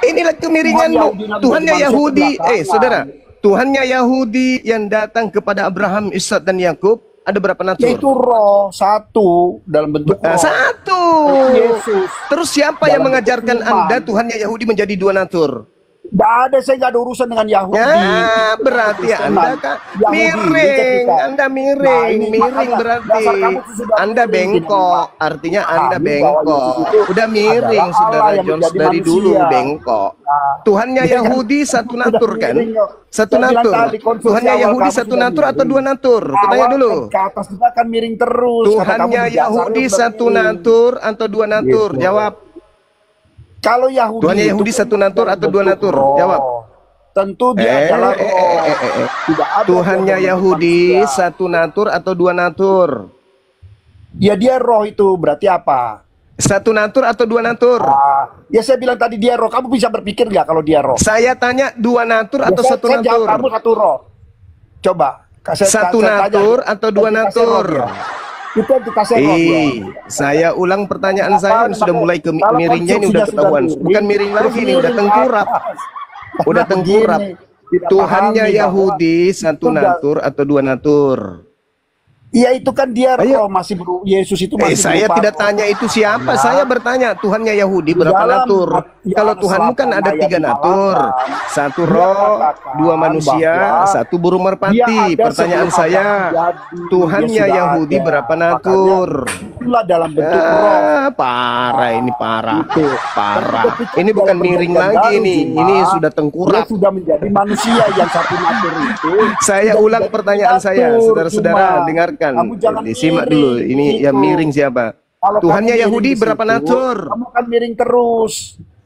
Inilah kemiringanmu. Tuhan Yahudi Tuhannya manusia Yahudi, belakangan. saudara. Tuhannya Yahudi yang datang kepada Abraham, Ishak dan Yakub ada berapa natur? Yaitu roh satu dalam bentuk roh. Satu. Yesus. Terus siapa yang Dalam mengajarkan bentuk iman. Anda Tuhannya Yahudi menjadi dua natur? Nggak ada, saya nggak ada urusan dengan Yahudi. Ya, berarti Kristenan. Anda kan Yahudi, miring, ketika- Anda Nah, miring, ini miring makanya berarti dasar kamu tuh sudah Anda miring, bengkok, tidak. artinya Pahami Anda bahwa bengkok. Yesus itu Udah miring, adalah saudara Allah yang Jones menjadi dari dulu manusia. bengkok. Nah, Tuhannya dia kan Yahudi satu sudah natur kan? miring, kok. Satu Saya bilang natur. tadi, konstruksi Tuhannya awal Yahudi kamu satu sudah natur atau miring. dua natur? Kutanya Awal dulu. ke atas juga akan miring terus. karena kamu Tuhannya di dasarnya Yahudi sudah satu miring. natur atau dua natur? Gitu. Jawab. Kalau Yahudi Tuhannya itu Yahudi kan satu natur atau dua bentuk natur? roh. Jawab. Tentu dia adalah roh. Tidak ada Tuhannya dia bentuk Yahudi manusia. satu natur atau dua natur? Ya dia roh itu berarti apa? Satu natur atau dua natur? Ya saya bilang tadi dia roh. Kamu bisa berpikir nggak kalau dia roh? Saya tanya dua natur Ya, atau saya satu jawab natur? kamu satu roh. Coba. Satu natur atau dua entitas roh natur? dia. Itu entitas roh dia. Saya ulang pertanyaan saya ini sudah mulai ke Kalau miringnya ini udah konstruksinya ketahuan. sudah Bukan miring lagi ini udah tengkurap. Udah tengkurap. Tuhannya Yahudi satu natur atau dua natur? Iya itu kan dia Ayo. roh masih Yesus itu masih Saya berupa tidak roh. tanya itu siapa. Ya. Saya bertanya Tuhannya Yahudi berapa Dalam natur? Yohanes Kalau Tuhanmu kan 8 ada ayat tiga 58, natur. Satu dia roh, katakan dua manusia, bahwa satu burung dia merpati. ada Pertanyaan sebelum saya, Adam menjadi. Tuhannya Dia sudah Yahudi ada. berapa Makanya natur? itulah dalam bentuk roh. Parah ini parah. Itu. Parah. Tapi ketika Ini bukan dalam miring perjanjian lagi baru, nih. Juma, Ini sudah dia tengkurap. sudah menjadi manusia yang satu natur itu. Saya sudah ulang menjadi pertanyaan saya, natur, saudara-saudara, Juma. dengarkan. Kamu jangan Disimak miring, dulu. Ini yang gitu. miring siapa? Kalau Tuhannya kamu miring Yahudi di berapa situ, natur? Kamu akan miring terus.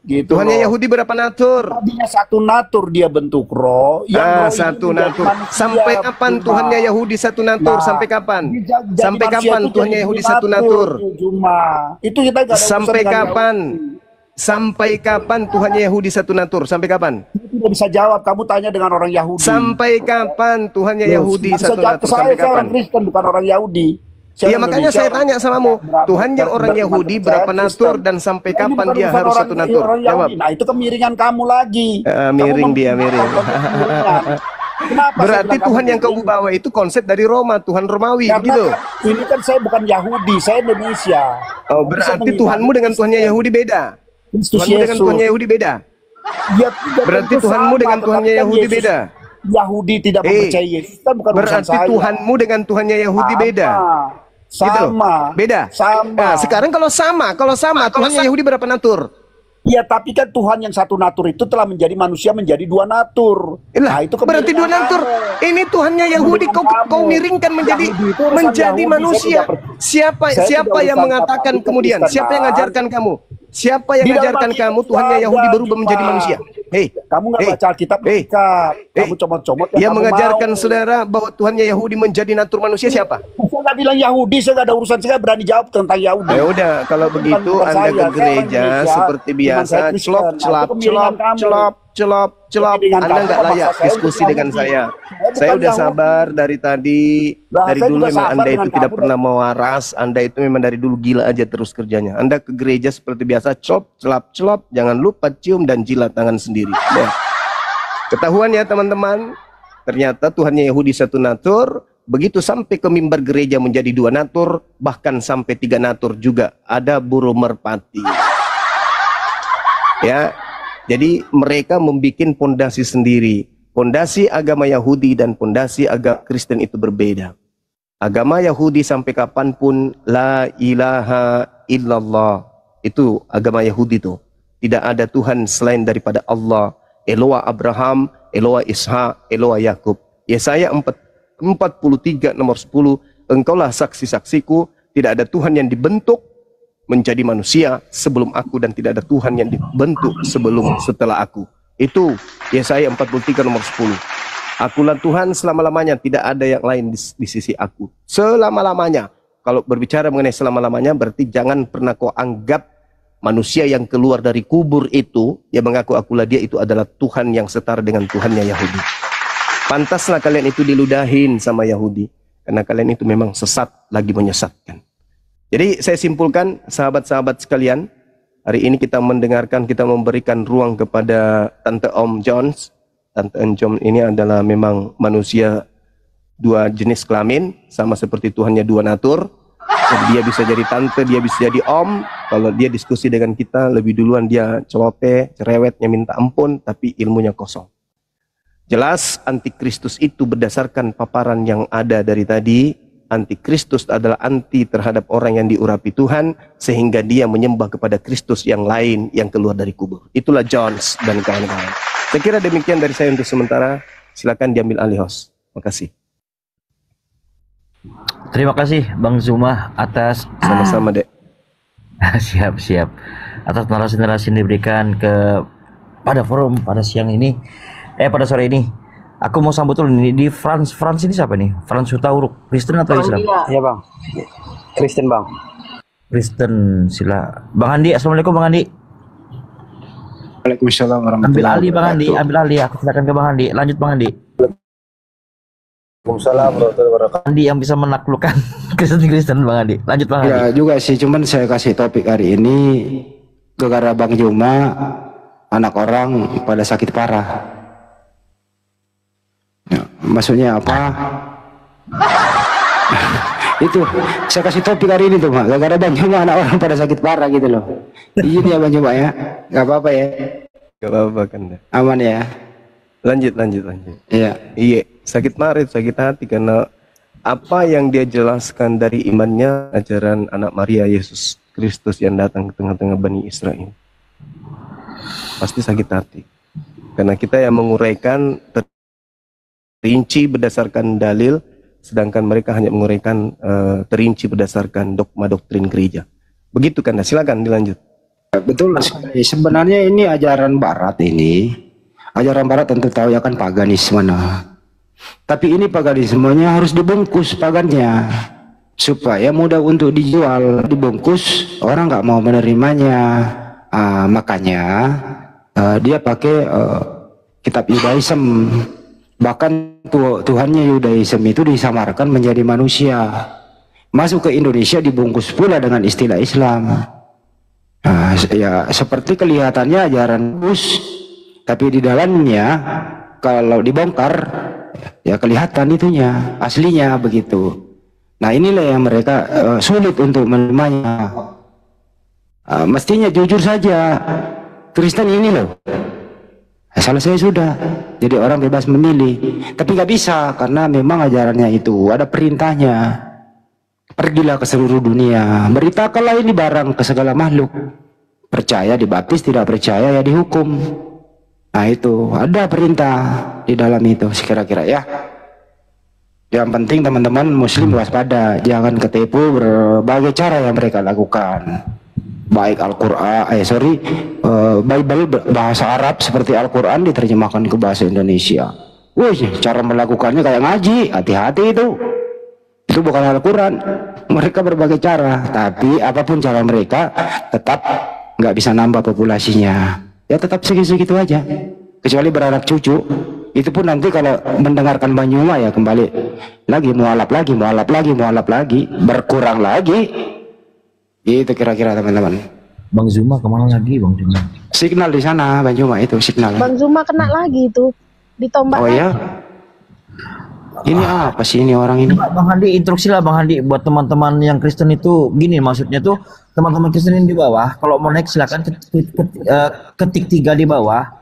Gitu Tuhannya loh. Yahudi berapa natur? Tadinya satu natur dia bentuk roh. Yang roh ini Satu menjadi natur. manusia, Sampai kapan Juma. Tuhannya Yahudi satu natur? Nah, Sampai kapan? jadi Sampai manusia kapan itu Tuhannya jadi Yahudi satu natur? Juma. Itu kita nggak ada urusan Sampai dengan kapan? Yahudi. Sampai kapan Tuhannya Yahudi satu natur? Sampai kapan? Itu tidak bisa jawab. Kamu tanya dengan orang Yahudi. Sampai kapan Tuhannya Loh, Yahudi nggak bisa satu jawab natur? ke saya, Sampai saya orang kapan? Kristen bukan orang Yahudi. Iya makanya saya tanya samamu, Tuhannya orang Yahudi berapa natur dan sampai Nah, ini kapan bukan dia urusan harus orang- satu natur? orang Jawab. Yahudi. Nah itu kemiringan kamu lagi. Miring Kamu dia, miring. kemiringan. Kenapa saya Berarti bilang Tuhan kamu yang kamu miring? bawa itu konsep dari Roma, Tuhan Romawi, Karena begitu? kan ini kan saya bukan Yahudi, saya Indonesia. Oh, Saya berarti mengimani Tuhanmu dengan Tuhannya Yahudi beda. Kristus Tuhanmu dengan Yesus. Tuhannya Yahudi beda. Ya, tidak Berarti tentu Tuhanmu sama, dengan tetapi Tuhannya kan Yahudi Yesus- beda. Yahudi tidak mempercayai Yesus kan bukan urusan Berarti saya. Tuhanmu dengan Tuhannya Yahudi beda. Gitu? Sama. Beda. Sama. Nah, sekarang kalau sama, Tuhannya Yahudi berapa natur? Ya tapi kan Tuhan yang satu natur itu telah menjadi manusia menjadi dua natur. Lah, itu berarti dua kemiringan natur. kamu. Ini Tuhannya Yahudi Kemiringan kau kamu. miringkan menjadi Yahudi itu urusan menjadi Yahudi, manusia. saya tidak Siapa saya siapa tidak yang urusan mengatakan apa-apa, kemudian? Kristen, Siapa yang Mas. mengajarkan kamu? Siapa yang Di dalam mengajarkan Alkitab kamu Tuhannya ada, Yahudi berubah Juma. menjadi manusia? Hei, Kamu nggak Hey. baca Alkitab Hey. dekat. Kamu Hey. comot-comot Yang kamu mengajarkan mau. saudara bahwa Tuhannya Yahudi menjadi natur manusia siapa? Saya nggak bilang Yahudi, saya nggak ada urusan, saya nggak berani jawab tentang Yahudi. Ya udah, kalau begitu bukan Anda saya. ke Saya orang gereja Indonesia, seperti cuman biasa, saya Kristen. celop, Nah, itu celap, kemiringan celop, kamu. celop, celop, celop. Kemiringan Anda kamu nggak memaksa layak saya diskusi untuk dengan Yahudi. saya. Saya Saya bukan udah Yahudi. sabar dari tadi. Lah, Dari saya dulu juga memang sabar Anda dengan itu tidak kamu pernah mau waras. Anda itu memang dari dulu gila aja terus kerjanya. Anda ke gereja seperti biasa, celop, celap, celop. Jangan lupa cium dan jilat tangan sendiri. Ya. Ketahuan ya teman-teman. Ternyata Tuhannya Yahudi satu natur. Begitu sampai ke mimbar gereja menjadi dua natur. Bahkan sampai tiga natur juga. Ada burung merpati. Ya, jadi mereka membuat pondasi sendiri. Pondasi agama Yahudi dan pondasi agama Kristen itu berbeda. Agama Yahudi sampai kapanpun la ilaha illallah. Itu agama Yahudi itu. Tidak ada Tuhan selain daripada Allah. Eloa Abraham, Eloa Ishak, Eloa Yakub. Yesaya 43 nomor 10. engkaulah saksi-saksiku, tidak ada Tuhan yang dibentuk menjadi manusia sebelum aku, dan tidak ada Tuhan yang dibentuk setelah aku. Itu Yesaya 43 nomor 10. Akulah Tuhan selama-lamanya, tidak ada yang lain di sisi aku. Selama-lamanya. Kalau berbicara mengenai selama-lamanya, berarti jangan pernah kau anggap manusia yang keluar dari kubur itu, yang mengaku akulah dia, itu adalah Tuhan yang setara dengan Tuhannya Yahudi. Pantaslah kalian itu diludahin sama Yahudi, karena kalian itu memang sesat, lagi menyesatkan. Jadi saya simpulkan, sahabat-sahabat sekalian, hari ini kita mendengarkan, kita memberikan ruang kepada Tante Om Jones. Tante Om Jones ini adalah memang manusia dua jenis kelamin, sama seperti Tuhannya dua natur. Jadi dia bisa jadi tante, dia bisa jadi om. Kalau dia diskusi dengan kita, lebih duluan dia celoteh, cerewetnya minta ampun, tapi ilmunya kosong. Jelas antikristus itu berdasarkan paparan yang ada dari tadi. Antikristus adalah anti terhadap orang yang diurapi Tuhan, sehingga dia menyembah kepada Kristus yang lain yang keluar dari kubur. Itulah Jones dan kawan-kawan. Saya kira demikian dari saya untuk sementara. Silakan diambil alih host. Makasih. Terima kasih Bang Zuma atas Sama-sama, Dek. siap atas narasi-narasi yang diberikan pada forum pada siang ini, pada sore ini. Aku mau sambut dulu nih di France ini siapa nih? France Hutauruk, Kristen atau Islam? Iya Bang, Kristen Bang. Kristen, sila. Bang Andi, assalamualaikum Bang Andi. Waalaikumsalam warahmatullahi Ambil alih Bang Andi, wabarakatuh. ambil alih. Aku silakan ke Bang Andi. Lanjut Bang Andi. Waalaikumsalam warahmatullahi wabarakatuh. Andi yang bisa menaklukkan Kristen Bang Andi. Lanjut Bang Andi. Ya juga sih, cuman saya kasih topik hari ini gara-gara Bang Juma, anak orang pada sakit parah. Ya, maksudnya apa? Itu saya kasih topik hari ini tuh, Mak. Gara-gara Bang Juma anak orang pada sakit parah gitu loh. Izin ya Bang Juma ya, nggak apa-apa ya. Gak apa-apa kan, Dek. Aman ya. Lanjut. Iya. Iya, sakit marah, sakit hati karena apa yang dia jelaskan dari imannya, ajaran anak Maria Yesus Kristus yang datang ke tengah-tengah Bani Israel. Pasti sakit hati. Karena kita yang menguraikan terinci berdasarkan dalil, sedangkan mereka hanya menguraikan terinci berdasarkan dogma doktrin gereja. Begitu kan? Silakan dilanjut. Betul sekali. Sebenarnya ini ajaran Barat ini. Ajaran Barat tentu tahu ya kan paganisme. Nah. Tapi ini paganismenya harus dibungkus pagannya supaya mudah untuk dijual. Dibungkus orang nggak mau menerimanya. Makanya dia pakai kitab Yudaism. Bahkan Tuhannya Yudaism itu disamarkan menjadi manusia. Masuk ke Indonesia dibungkus pula dengan istilah Islam. Ya seperti kelihatannya ajaran Gus, tapi di dalamnya kalau dibongkar ya kelihatan itunya aslinya begitu. Nah inilah yang mereka sulit untuk menerimanya. Mestinya jujur saja, Kristen ini loh, salah saya sudah, jadi orang bebas memilih. Tapi nggak bisa karena memang ajarannya itu ada perintahnya. Pergilah ke seluruh dunia, beritakanlah ini barang ke segala makhluk. Percaya dibaptis, tidak percaya ya dihukum. Nah itu ada perintah di dalam itu kira-kira ya. Yang penting teman-teman muslim waspada, jangan ketipu berbagai cara yang mereka lakukan. Baik Al-Quran, Bible bahasa Arab seperti Al-Quran diterjemahkan ke bahasa Indonesia. Wih, cara melakukannya kayak ngaji, hati-hati itu. Itu bukan Al-Quran. Mereka berbagai cara, tapi apapun cara mereka tetap nggak bisa nambah populasinya. Ya tetap segitu-segitu aja. Kecuali beranak cucu. Itu pun nanti kalau mendengarkan Banyuma ya kembali lagi mualaf lagi, berkurang lagi. Itu kira-kira teman-teman. Bang Zuma kemana lagi Bang Zuma? Signal di sana Banyuma itu signal. Bang Zuma kena lagi itu. Ditombak. Oh ya. Ini apa sih ini orang ini? Bang Handi, instruksi lah Bang Handi buat teman-teman yang Kristen itu gini, maksudnya tuh teman-teman Kristen yang di bawah, kalau mau naik silakan ketik 3 di bawah.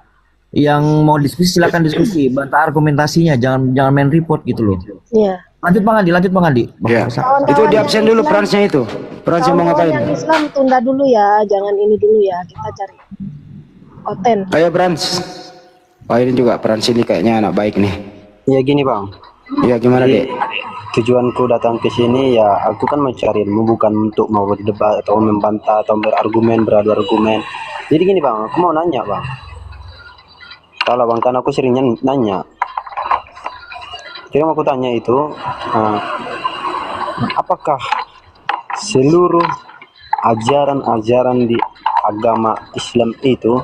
Yang mau diskusi silakan diskusi, bantah argumentasinya, jangan main report gitu loh. Iya. Lanjut Bang Handi. Ya. Itu di absen dulu perannya itu. Perannya mau ngapain? Yang Islam tunda dulu ya, jangan ini dulu ya, kita cari Oten. Kayak Brans. Oh ini juga peran sini kayaknya anak baik nih. Ya gini Bang, Ya gimana Jadi dek? tujuanku datang ke sini ya aku kan mencari ilmu bukan untuk mau berdebat atau membantah atau berargumen beradu argumen. Jadi gini bang, aku mau nanya bang. Kalau bang kan aku seringnya nanya. Jadi yang aku tanya itu, apakah seluruh ajaran-ajaran di agama Islam itu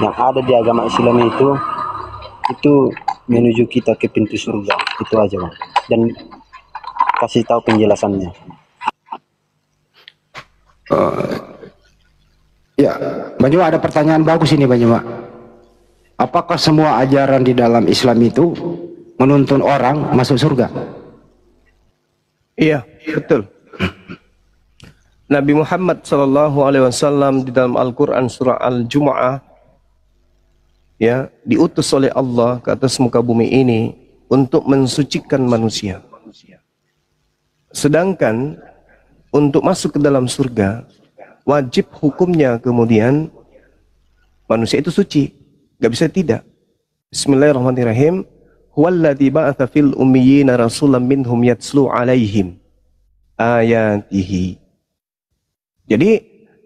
yang ada di agama Islam itu menuju kita ke pintu surga? Itu aja bang. Dan kasih tahu penjelasannya. Ya, Bang Juma, ada pertanyaan bagus ini Bang Juma. Apakah semua ajaran di dalam Islam itu menuntun orang masuk surga? Iya, betul. Nabi Muhammad SAW di dalam Al-Quran surah Al-Jumu'ah ya diutus oleh Allah ke atas muka bumi ini untuk mensucikan manusia. Sedangkan untuk masuk ke dalam surga wajib hukumnya kemudian manusia itu suci, gak bisa tidak. Bismillahirrahmanirrahim. Huwallazi ba'atsa fil ummiyina rasulan minhum yatslu 'alaihim ayatihi. Jadi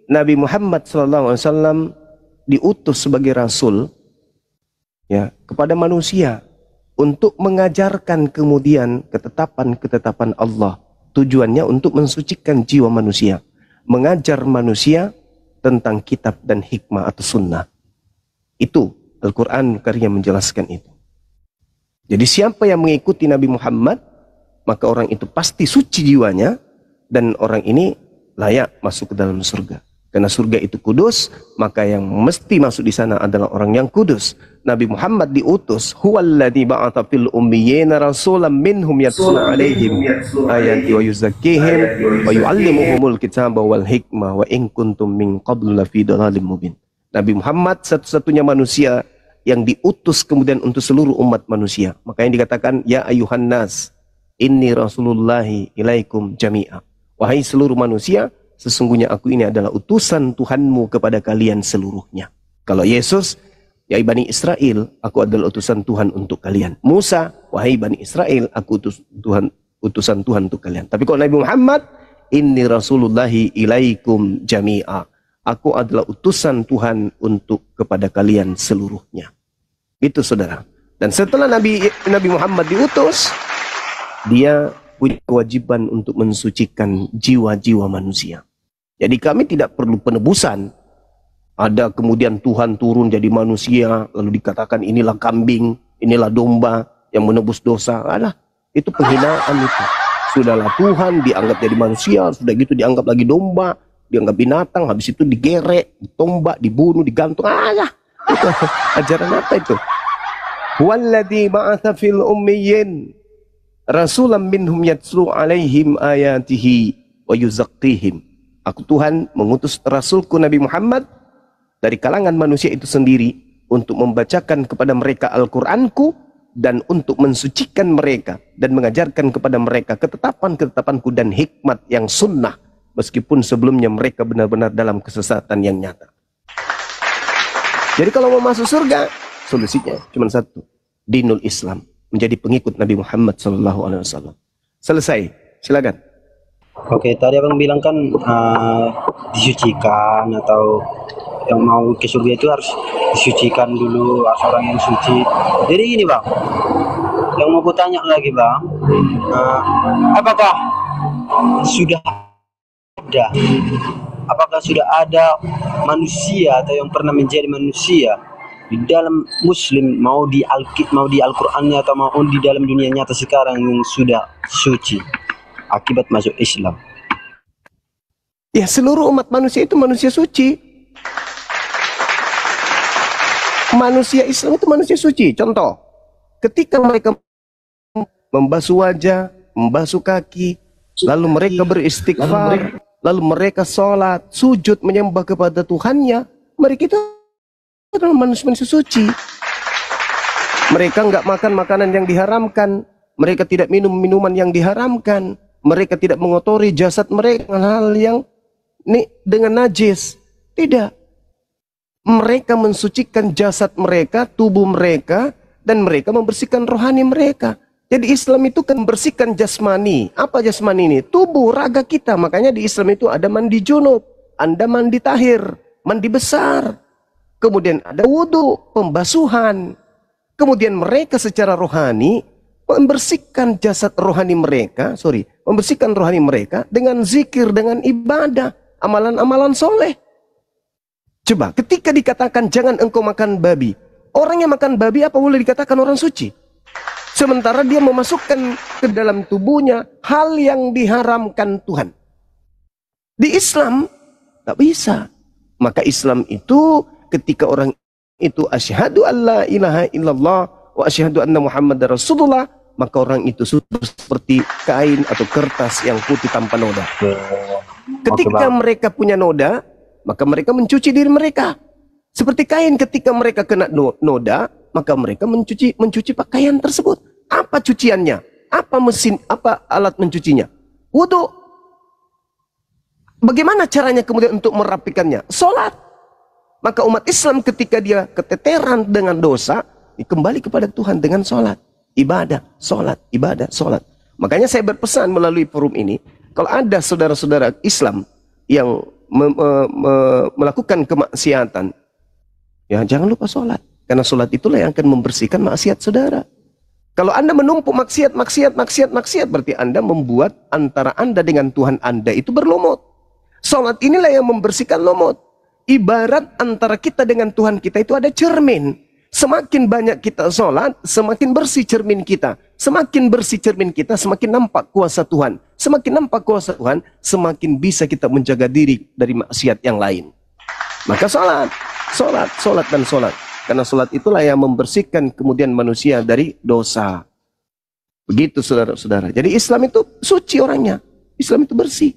Nabi Muhammad SAW diutus sebagai rasul ya kepada manusia untuk mengajarkan kemudian ketetapan-ketetapan Allah. Tujuannya untuk mensucikan jiwa manusia, mengajar manusia tentang kitab dan hikmah atau sunnah. Itu Al-Quran Karim menjelaskan itu. Jadi siapa yang mengikuti Nabi Muhammad, maka orang itu pasti suci jiwanya dan orang ini layak masuk ke dalam surga. Karena surga itu kudus, maka yang mesti masuk di sana adalah orang yang kudus. Nabi Muhammad diutus, huwallazi ba'atsa fil ummiyina rasulan minhum yatlu 'alaihim ayati wa yuzakkihim wa yu'allimuhumul kitaba wal hikmah wa in kuntum min qablu lafi dhalalin mubin. Nabi Muhammad satu-satunya manusia yang diutus kemudian untuk seluruh umat manusia. Makanya dikatakan ya ayuhan nas inni rasulullahi ilaikum jami'a. Wahai seluruh manusia, sesungguhnya aku ini adalah utusan Tuhanmu kepada kalian seluruhnya. Kalau Yesus, ya Bani Israel, aku adalah utusan Tuhan untuk kalian. Musa, wahai Bani Israel, aku utusan Tuhan untuk kalian. Tapi kalau Nabi Muhammad, inni rasulullahi ilaikum jami'a. Aku adalah utusan Tuhan untuk kepada kalian seluruhnya. Itu saudara. Dan setelah Nabi Muhammad diutus, dia punya kewajiban untuk mensucikan jiwa-jiwa manusia. Jadi kami tidak perlu penebusan. Ada kemudian Tuhan turun jadi manusia, lalu dikatakan inilah kambing, inilah domba yang menebus dosa. Alah, itu penghinaan itu. Sudahlah Tuhan dianggap jadi manusia, sudah gitu dianggap lagi domba, dianggap binatang, habis itu digerek, ditombak, dibunuh, digantung. Alah, itu ajaran apa itu? Walladzi ba'atsa fil ummiyyin rasulan minhum yatslu 'alaihim ayatihi wa yuzakkihim. Aku Tuhan mengutus rasulku Nabi Muhammad dari kalangan manusia itu sendiri untuk membacakan kepada mereka Al-Qur'anku dan untuk mensucikan mereka dan mengajarkan kepada mereka ketetapan-ketetapanku dan hikmat yang sunnah meskipun sebelumnya mereka benar-benar dalam kesesatan yang nyata. Jadi kalau mau masuk surga, solusinya cuma satu, dinul Islam, menjadi pengikut Nabi Muhammad SAW. Selesai, silakan. Oke, tadi abang bilang kan disucikan atau yang mau ke surga itu harus disucikan dulu, harus orang yang suci. Jadi gini bang, yang mau tanya lagi bang, apakah sudah ada manusia atau yang pernah menjadi manusia di dalam Muslim, mau di Al-Qur'annya atau mau di dalam dunia nyata sekarang yang sudah suci akibat masuk Islam? Ya, seluruh umat manusia itu manusia suci. Manusia Islam itu manusia suci. Contoh, ketika mereka membasuh wajah, membasuh kaki, lalu mereka beristighfar, lalu mereka sholat, sujud, menyembah kepada Tuhannya, mereka itu adalah manusia suci. Mereka nggak makan makanan yang diharamkan, mereka tidak minum minuman yang diharamkan, mereka tidak mengotori jasad mereka hal yang dengan najis. Tidak. Mereka mensucikan jasad mereka, tubuh mereka, dan mereka membersihkan rohani mereka. Jadi Islam itu kan membersihkan jasmani. Apa jasmani ini? Tubuh, raga kita. Makanya di Islam itu ada mandi junub, Anda mandi tahir, mandi besar. Kemudian ada wudhu, pembasuhan. Kemudian mereka secara rohani membersihkan jasad rohani mereka, membersihkan rohani mereka dengan zikir, dengan ibadah, amalan-amalan soleh. Coba, ketika dikatakan jangan engkau makan babi, orang yang makan babi apa boleh dikatakan orang suci? Sementara dia memasukkan ke dalam tubuhnya hal yang diharamkan Tuhan. Di Islam, tak bisa. Maka Islam itu ketika orang itu asyhadu an la ilaha illallah wa asyhadu anna Muhammadar Rasulullah, maka orang itu sudah seperti kain atau kertas yang putih tanpa noda. Ketika mereka punya noda, maka mereka mencuci diri mereka. Seperti kain ketika mereka kena noda, maka mereka mencuci pakaian tersebut. Apa cuciannya? Apa mesin? Apa alat mencucinya? Wudu. Bagaimana caranya kemudian untuk merapikannya? Salat. Maka umat Islam ketika dia keteteran dengan dosa, kembali kepada Tuhan dengan salat, ibadah, salat, ibadah, salat. Makanya saya berpesan melalui forum ini, kalau ada saudara-saudara Islam yang melakukan kemaksiatan, ya jangan lupa salat. Karena salat itulah yang akan membersihkan maksiat saudara. Kalau Anda menumpuk maksiat, berarti Anda membuat antara Anda dengan Tuhan Anda itu berlumut. Salat inilah yang membersihkan lumut. Ibarat antara kita dengan Tuhan kita itu ada cermin. Semakin banyak kita salat, semakin bersih cermin kita. Semakin bersih cermin kita, semakin nampak kuasa Tuhan. Semakin nampak kuasa Tuhan, semakin bisa kita menjaga diri dari maksiat yang lain. Maka salat, dan salat. Karena salat itulah yang membersihkan kemudian manusia dari dosa. Begitu saudara-saudara. Jadi Islam itu suci orangnya. Islam itu bersih.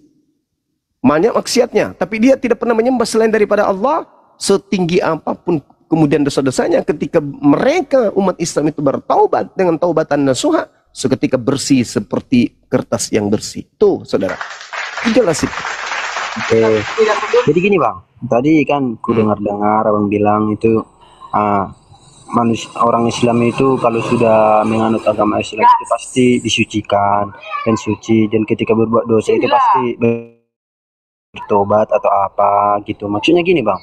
Banyak maksiatnya, tapi dia tidak pernah menyembah selain daripada Allah. Setinggi apapun kemudian dosa-dosanya, ketika mereka umat Islam itu bertaubat dengan taubatan nasuha, seketika bersih seperti kertas yang bersih. Tuh saudara, jelas itu. Oke. Jadi gini bang, tadi kan ku dengar-dengar abang bilang itu orang Islam itu kalau sudah menganut agama Islam itu pasti disucikan dan suci, dan ketika berbuat dosa itu pasti bertobat atau apa gitu. Maksudnya gini bang,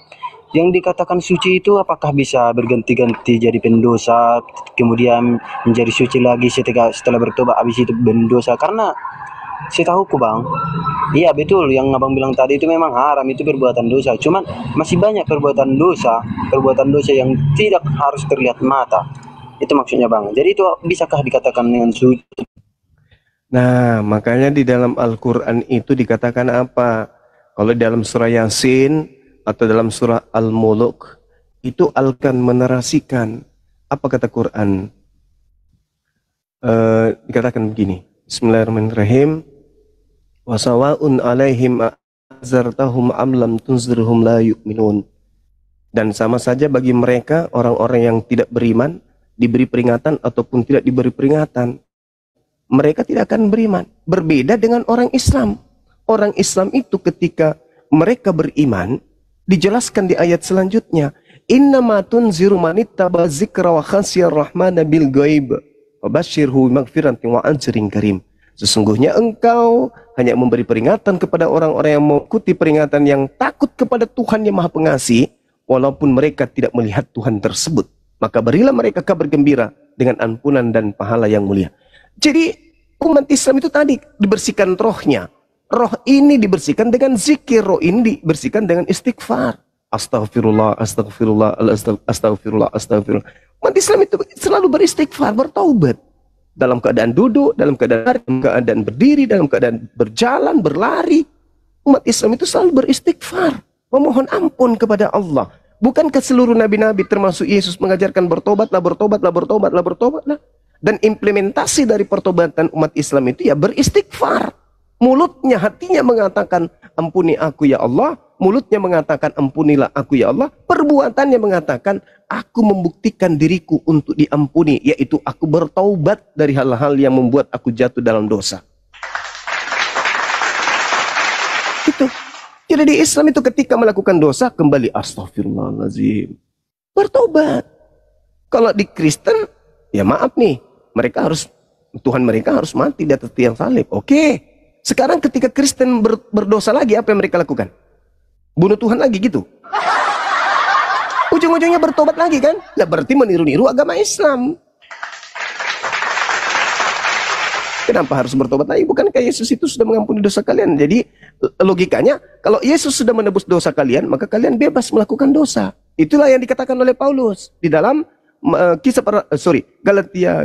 yang dikatakan suci itu apakah bisa berganti-ganti jadi pendosa kemudian menjadi suci lagi setelah bertobat habis itu pendosa? Karena setahuku bang, iya betul yang abang bilang tadi itu memang haram, itu perbuatan dosa. Cuman masih banyak perbuatan dosa yang tidak harus terlihat mata. Itu maksudnya bang. Jadi itu bisakah dikatakan dengan suci? Nah, makanya di dalam Al-Quran itu dikatakan apa? Kalau dalam surah Yasin atau dalam surah Al-Muluk itu akan menerasikan apa kata Quran? Dikatakan begini. Bismillahirrahmanirrahim. Wasawa'un alaihim azartahum am lam tunzirhum la yu'minun. Dan sama saja bagi mereka orang-orang yang tidak beriman diberi peringatan ataupun tidak diberi peringatan, mereka tidak akan beriman. Berbeda dengan orang Islam. Orang Islam itu ketika mereka beriman, dijelaskan di ayat selanjutnya, innama tunziru manittaba dzikra wa khasyar rahmana bil ghaib wa basyirhu maghfiratin wa ajrin karim. Sesungguhnya engkau hanya memberi peringatan kepada orang-orang yang mengikuti peringatan, yang takut kepada Tuhan yang Maha Pengasih, walaupun mereka tidak melihat Tuhan tersebut. Maka berilah mereka kabar gembira dengan ampunan dan pahala yang mulia. Jadi umat Islam itu tadi dibersihkan rohnya. Roh ini dibersihkan dengan zikir, roh ini dibersihkan dengan istighfar. Astaghfirullah, astaghfirullah, astaghfirullah, astaghfirullah. Umat Islam itu selalu beristighfar, bertaubat. Dalam keadaan duduk, dalam keadaan berdiri, dalam keadaan berjalan, berlari. Umat Islam itu selalu beristighfar, memohon ampun kepada Allah. Bukankah seluruh nabi-nabi termasuk Yesus mengajarkan bertobatlah, bertobatlah, bertobatlah, bertobatlah. Dan implementasi dari pertobatan umat Islam itu ya beristighfar. Mulutnya, hatinya mengatakan ampuni aku ya Allah. Mulutnya mengatakan ampunilah aku ya Allah. Perbuatannya mengatakan aku membuktikan diriku untuk diampuni, yaitu aku bertaubat dari hal-hal yang membuat aku jatuh dalam dosa. Itu. Jadi di Islam itu ketika melakukan dosa kembali astaghfirullahaladzim, bertobat. Kalau di Kristen ya maaf nih, mereka harus Tuhan mereka harus mati di atas tiang salib. Oke. Sekarang ketika Kristen berdosa lagi, apa yang mereka lakukan? Bunuh Tuhan lagi gitu. Ujung-ujungnya bertobat lagi kan? Lah berarti meniru-niru agama Islam. Kenapa harus bertobat lagi? Bukankah Yesus itu sudah mengampuni dosa kalian? Jadi logikanya, kalau Yesus sudah menebus dosa kalian, maka kalian bebas melakukan dosa. Itulah yang dikatakan oleh Paulus di dalam Galatia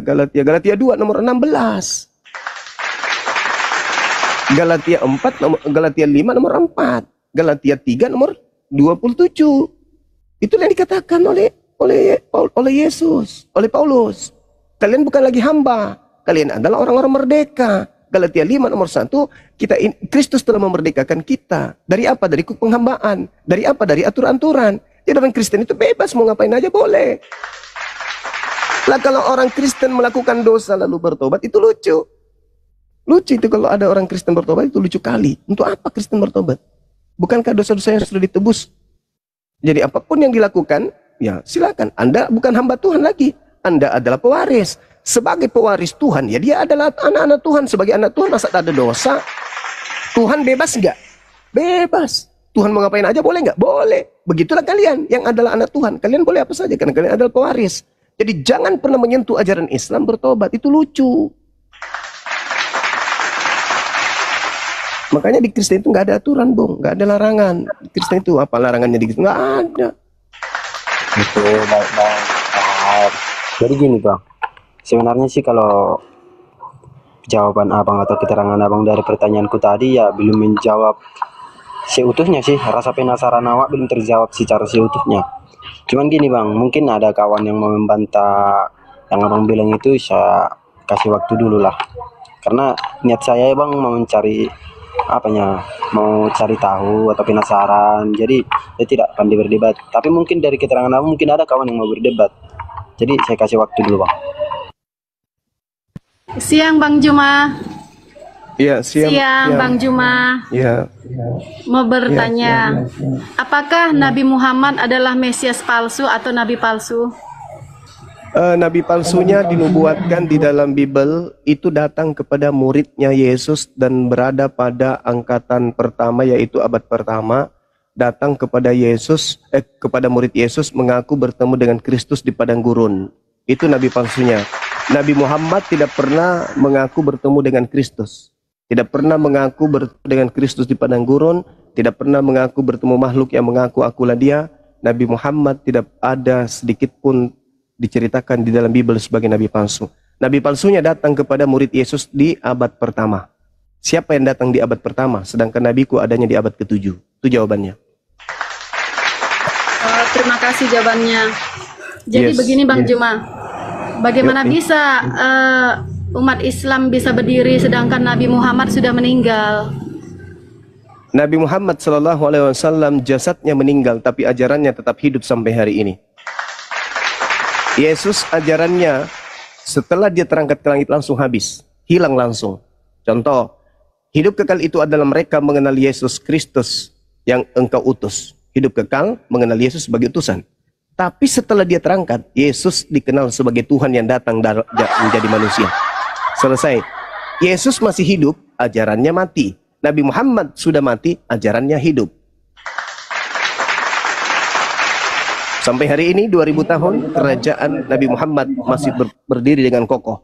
2 nomor 16. Galatia 5 nomor 4. Galatia 3 nomor 27. Itulah yang dikatakan oleh Yesus, oleh Paulus. Kalian bukan lagi hamba. Kalian adalah orang-orang merdeka. Galatia 5 nomor 1, Kristus telah memerdekakan kita. Dari apa? Dari penghambaan. Dari apa? Dari aturan-aturan. Jadi orang Kristen itu bebas, mau ngapain aja boleh. Lah kalau orang Kristen melakukan dosa lalu bertobat, itu lucu. Lucu itu kalau ada orang Kristen bertobat, itu lucu kali. Untuk apa Kristen bertobat? Bukankah dosa-dosa yang sudah ditebus? Jadi apapun yang dilakukan, ya silakan. Anda bukan hamba Tuhan lagi. Anda adalah pewaris. Sebagai pewaris Tuhan, ya dia adalah anak-anak Tuhan. Sebagai anak Tuhan, masa tak ada dosa? Tuhan bebas nggak? Bebas. Tuhan mau ngapain aja boleh nggak? Boleh. Begitulah kalian yang adalah anak Tuhan. Kalian boleh apa saja karena kalian adalah pewaris. Jadi jangan pernah menyentuh ajaran Islam bertobat. Itu lucu. Makanya di Kristen itu nggak ada aturan, Bung. Nggak ada larangan. Di Kristen itu apa larangannya di Kristen? Nggak ada. Itu baik-baik. Jadi gini Bang, sebenarnya sih kalau jawaban abang atau keterangan abang dari pertanyaanku tadi ya belum menjawab seutuhnya sih. Rasa penasaran awak belum terjawab secara seutuhnya. Cuman gini Bang, mungkin ada kawan yang mau membantah yang abang bilang itu, saya kasih waktu dulu lah. Karena niat saya Bang mau mencari mau cari tahu atau penasaran. Jadi saya tidak pandai berdebat. Tapi mungkin dari keterangan abang mungkin ada kawan yang mau berdebat. Jadi saya kasih waktu dulu Bang. Siang Bang Juma. Iya, siang Bang Juma. Iya. Mau bertanya, apakah Nabi Muhammad adalah Mesias palsu atau Nabi palsu? Nabi palsunya dinubuatkan di dalam Bible itu datang kepada muridnya Yesus dan berada pada angkatan pertama, yaitu abad pertama. Datang kepada kepada murid Yesus, mengaku bertemu dengan Kristus di padang gurun. Itu nabi palsunya. Nabi Muhammad tidak pernah mengaku bertemu dengan Kristus. Tidak pernah mengaku bertemu dengan Kristus di padang gurun. Tidak pernah mengaku bertemu makhluk yang mengaku akulah dia. Nabi Muhammad tidak ada sedikit pun diceritakan di dalam Bible sebagai nabi palsu. Nabi palsunya datang kepada murid Yesus di abad pertama. Siapa yang datang di abad pertama? Sedangkan nabiku adanya di abad ke-7. Itu jawabannya. Terima kasih jawabannya. Jadi begini Bang Juma, bagaimana bisa umat Islam bisa berdiri sedangkan Nabi Muhammad sudah meninggal? Nabi Muhammad SAW jasadnya meninggal, tapi ajarannya tetap hidup sampai hari ini. Yesus ajarannya setelah dia terangkat ke langit langsung habis, hilang langsung. Contoh, hidup kekal itu adalah mereka mengenal Yesus Kristus yang engkau utus. Hidup kekal mengenal Yesus sebagai utusan. Tapi setelah dia terangkat, Yesus dikenal sebagai Tuhan yang datang menjadi manusia. Selesai. Yesus masih hidup, ajarannya mati. Nabi Muhammad sudah mati, ajarannya hidup. Sampai hari ini 2000 tahun kerajaan Nabi Muhammad masih berdiri dengan kokoh.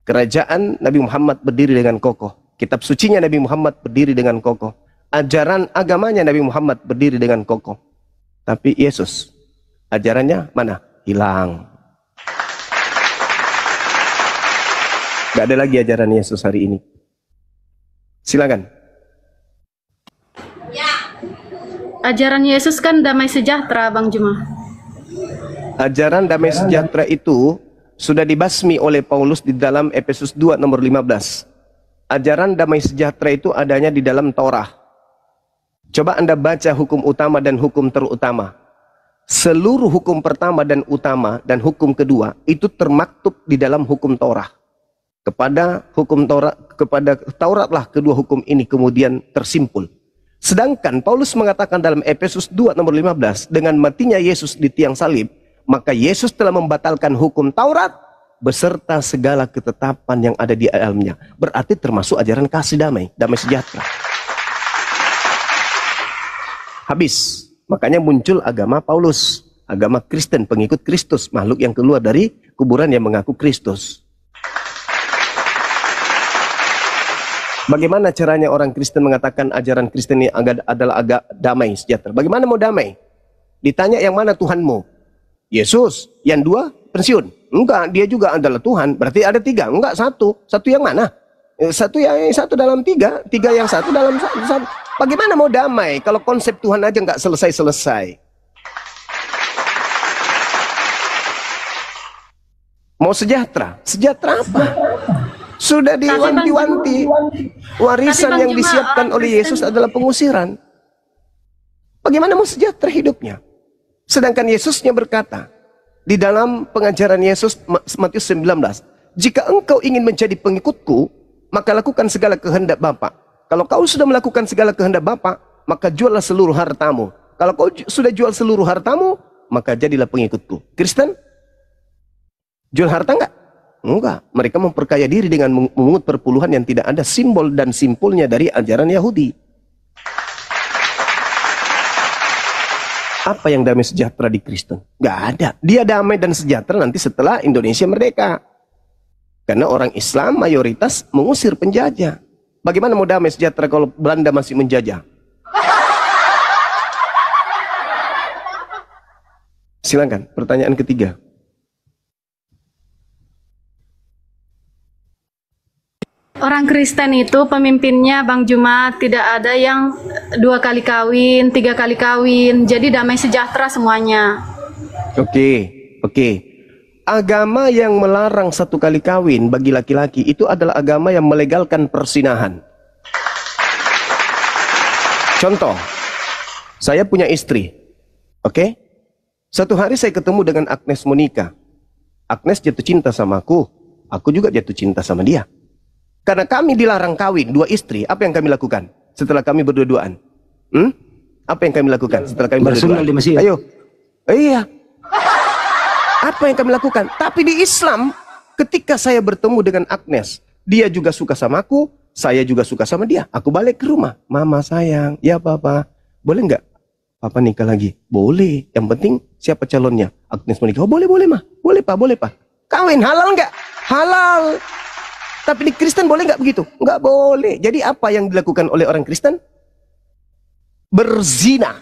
Kerajaan Nabi Muhammad berdiri dengan kokoh. Kitab sucinya Nabi Muhammad berdiri dengan kokoh. Ajaran agamanya Nabi Muhammad berdiri dengan kokoh. Tapi Yesus, ajarannya mana? Hilang. Gak ada lagi ajaran Yesus hari ini. Silakan. Ajaran Yesus kan damai sejahtera Bang Juma. Ajaran damai sejahtera itu sudah dibasmi oleh Paulus di dalam Efesus 2 nomor 15. Ajaran damai sejahtera itu adanya di dalam Taurat. Coba Anda baca hukum utama dan hukum terutama. Seluruh hukum pertama dan utama dan hukum kedua itu termaktub di dalam hukum Taurat. Kepada Tauratlah kedua hukum ini kemudian tersimpul. Sedangkan Paulus mengatakan dalam Efesus 2 nomor 15, dengan matinya Yesus di tiang salib, maka Yesus telah membatalkan hukum Taurat beserta segala ketetapan yang ada di dalamnya. Berarti termasuk ajaran kasih damai, damai sejahtera. Habis. Makanya muncul agama Paulus, agama Kristen, pengikut Kristus, makhluk yang keluar dari kuburan yang mengaku Kristus. Bagaimana caranya orang Kristen mengatakan ajaran Kristen ini adalah agak damai sejahtera? Bagaimana mau damai? Ditanya yang mana Tuhanmu? Yesus. Yang dua pensiun. Enggak, dia juga adalah Tuhan. Berarti ada tiga. Enggak, satu. Satu yang mana? Satu dalam tiga. Tiga yang satu dalam satu. Bagaimana mau damai kalau konsep Tuhan aja nggak selesai-selesai? Mau sejahtera? Sejahtera apa? Sudah diwanti-wanti. Warisan yang disiapkan oleh Yesus adalah pengusiran. Bagaimana mau sejahtera hidupnya? Sedangkan Yesusnya berkata, di dalam pengajaran Yesus, Matius 19, jika engkau ingin menjadi pengikutku, maka lakukan segala kehendak Bapa. Kalau kau sudah melakukan segala kehendak Bapa, maka juallah seluruh hartamu. Kalau kau sudah jual seluruh hartamu, maka jadilah pengikutku. Kristen? Jual harta enggak? Enggak. Mereka memperkaya diri dengan memungut perpuluhan yang tidak ada simbol dan simpulnya dari ajaran Yahudi. Apa yang damai sejahtera di Kristen? Enggak ada. Dia damai dan sejahtera nanti setelah Indonesia merdeka. Karena orang Islam mayoritas mengusir penjajah. Bagaimana mau damai sejahtera kalau Belanda masih menjajah? Silakan, pertanyaan ketiga. Orang Kristen itu pemimpinnya Bang Juma tidak ada yang 2 kali kawin, 3 kali kawin. Jadi damai sejahtera semuanya. Oke. Agama yang melarang 1 kali kawin bagi laki-laki itu adalah agama yang melegalkan persinahan. Contoh, saya punya istri. Oke? Satu hari saya ketemu dengan Agnes Monica. Agnes jatuh cinta sama aku juga jatuh cinta sama dia. Karena kami dilarang kawin 2 istri, apa yang kami lakukan setelah kami berdua-duaan? Apa yang kami lakukan setelah kami berdua-duaan? Di Mesir. Ayo. Iya. Apa yang kami lakukan? Tapi di Islam, ketika saya bertemu dengan Agnes, dia juga suka sama aku, saya juga suka sama dia. Aku balik ke rumah. Mama sayang, ya papa, boleh nggak papa nikah lagi? Boleh. Yang penting siapa calonnya? Agnes mau nikah. Oh, boleh mah. Boleh pak. Kawin halal nggak? Halal. Tapi di Kristen boleh nggak begitu? Nggak boleh. Jadi apa yang dilakukan oleh orang Kristen? Berzina.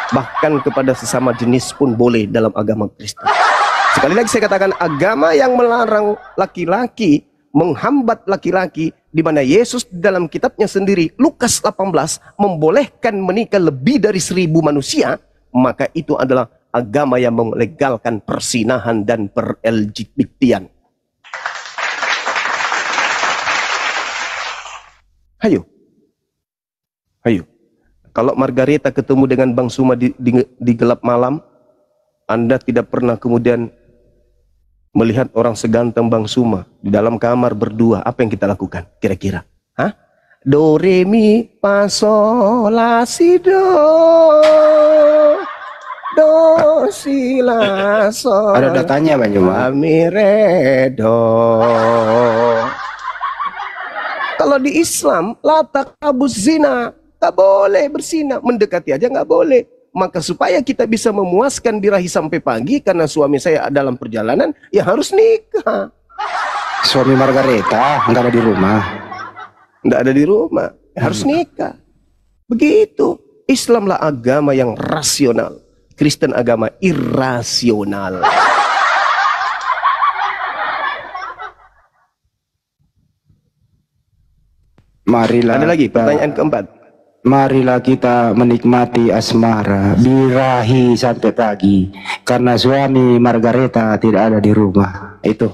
Bahkan kepada sesama jenis pun boleh dalam agama Kristen. Sekali lagi saya katakan, agama yang melarang laki-laki, menghambat laki-laki, di mana Yesus dalam kitabnya sendiri, Lukas 18, membolehkan menikah lebih dari 1000 manusia, maka itu adalah agama yang melegalkan persinahan dan per-LGBT-an. Hayo. Kalau Margareta ketemu dengan Bang Suma di gelap malam, Anda tidak pernah kemudian melihat orang seganteng Bang Suma di dalam kamar berdua, apa yang kita lakukan kira-kira? Hah? Do, re, mi, fa, sol, la, si, do. Do, si, la, sol. Ada datanya Bang Juma. La, mi, re, do. Kalau di Islam, la taqrabuz zina, tak boleh berzina, mendekati aja nggak boleh. Maka supaya kita bisa memuaskan birahi sampai pagi, karena suami saya dalam perjalanan, ya harus nikah. Suami Margareta nggak ada di rumah. Nggak ada di rumah, ya harus nikah. Begitu. Islamlah agama yang rasional, Kristen agama irrasional. Marilah. Ada lagi pertanyaan keempat. Marilah kita menikmati asmara birahi sampai pagi, karena suami Margareta tidak ada di rumah. Itu.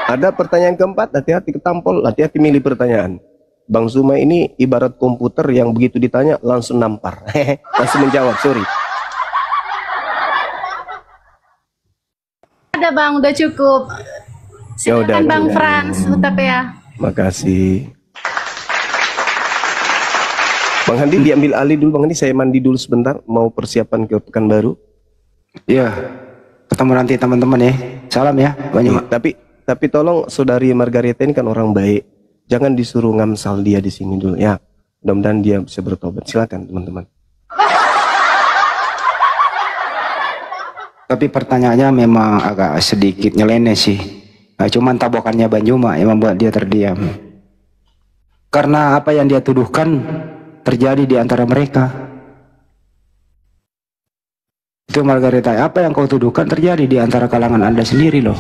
Ada pertanyaan keempat, hati-hati ketampol, hati-hati milih pertanyaan. Bang Zuma ini ibarat komputer yang begitu ditanya langsung nampar. Langsung menjawab, sorry. Ada Bang, udah cukup. Silakan Bang Frans, Hutapea. Makasih. Bang Handi diambil alih dulu, Bang Handi, saya mandi dulu sebentar, mau persiapan ke Pekanbaru. Iya, ketemu nanti teman-teman ya. Salam ya, banyak. Tapi tolong saudari Margareta ini kan orang baik. Jangan disuruh ngamsal dia di sini dulu ya. Mudah-mudahan dia bisa bertobat. Silakan teman-teman. Tapi pertanyaannya memang agak sedikit nyeleneh sih. Nah, cuman tabokannya Bang Juma yang membuat dia terdiam. Karena apa yang dia tuduhkan terjadi di antara mereka. Itu Margareta, apa yang kau tuduhkan terjadi di antara kalangan Anda sendiri loh.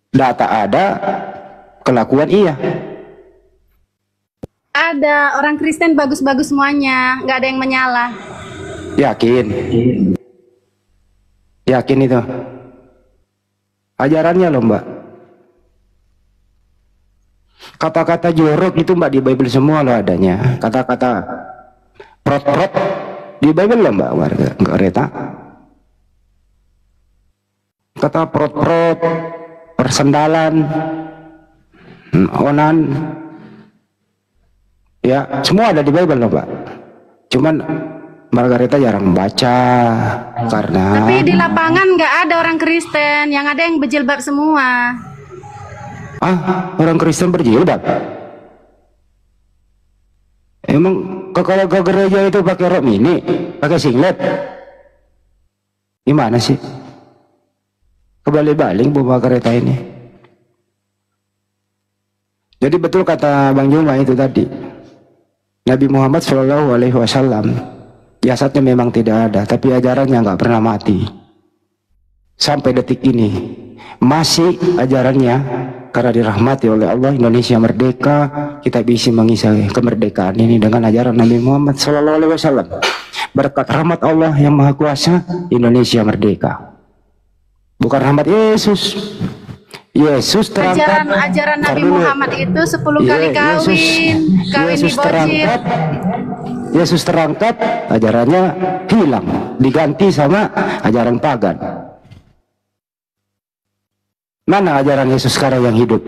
Data ada, kelakuan iya. Ada orang Kristen bagus-bagus semuanya, nggak ada yang menyalah. Yakin? Yakin itu? Ajarannya loh Mbak. Kata-kata jorok itu Mbak di Bible semua loh adanya. Kata-kata prot-prot di Bible loh Mbak Margareta. Kata prot-prot, persendalan, onan, ya semua ada di Bible loh Pak. Cuman Margareta jarang baca karena. Tapi di lapangan nggak ada orang Kristen, yang ada yang berjilbab semua. Ah, orang Kristen berjilbab? Emang kalau ke gereja itu pakai rok mini, pakai singlet? Gimana sih? Kebalik-balik Bu Margareta ini. Jadi betul kata Bang Juma itu tadi. Nabi Muhammad SAW jasadnya memang tidak ada, tapi ajarannya nggak pernah mati. Sampai detik ini masih ajarannya, karena dirahmati oleh Allah Indonesia merdeka. Kita bisa mengisi kemerdekaan ini dengan ajaran Nabi Muhammad SAW. Berkat rahmat Allah yang Maha Kuasa, Indonesia merdeka. Bukan rahmat Yesus. Yesus terangkat. Ajaran Nabi Muhammad itu 10 kali kawin Yesus di bocil. Yesus terangkat, ajarannya hilang, diganti sama ajaran pagan. Mana ajaran Yesus sekarang yang hidup?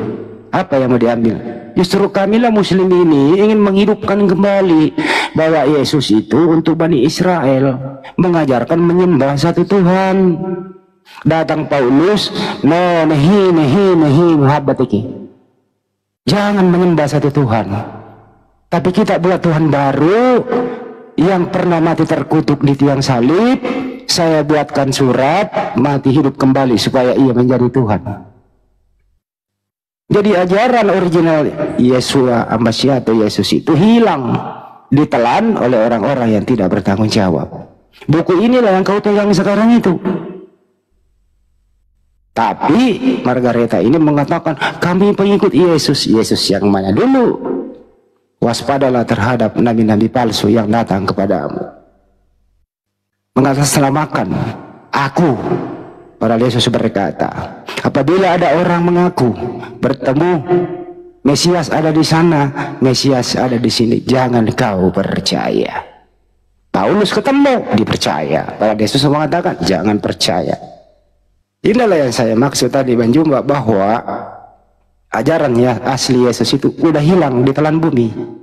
Apa yang mau diambil? Justru kamilah Muslim ini ingin menghidupkan kembali bahwa Yesus itu untuk Bani Israel, mengajarkan menyembah satu Tuhan. Datang Paulus, nehi muhabbatiki. Jangan menyembah satu Tuhan, tapi kita buat Tuhan baru yang pernah mati terkutuk di tiang salib. Saya buatkan surat, mati hidup kembali supaya ia menjadi Tuhan. Jadi ajaran original Yesua Amasia atau Yesus itu hilang, ditelan oleh orang-orang yang tidak bertanggung jawab. Buku inilah yang kau pegang sekarang itu. Tapi Margareta ini mengatakan kami pengikut Yesus. Yesus yang mana dulu? Waspadalah terhadap nabi-nabi palsu yang datang kepadamu, mengatasnamakan aku. Para Yesus berkata, apabila ada orang mengaku bertemu Mesias ada di sana, Mesias ada di sini, jangan kau percaya. Paulus ketemu, dipercaya. Para Yesus mengatakan jangan percaya. Inilah yang saya maksud tadi Bang Juma, bahwa ajarannya asli Yesus itu udah hilang ditelan bumi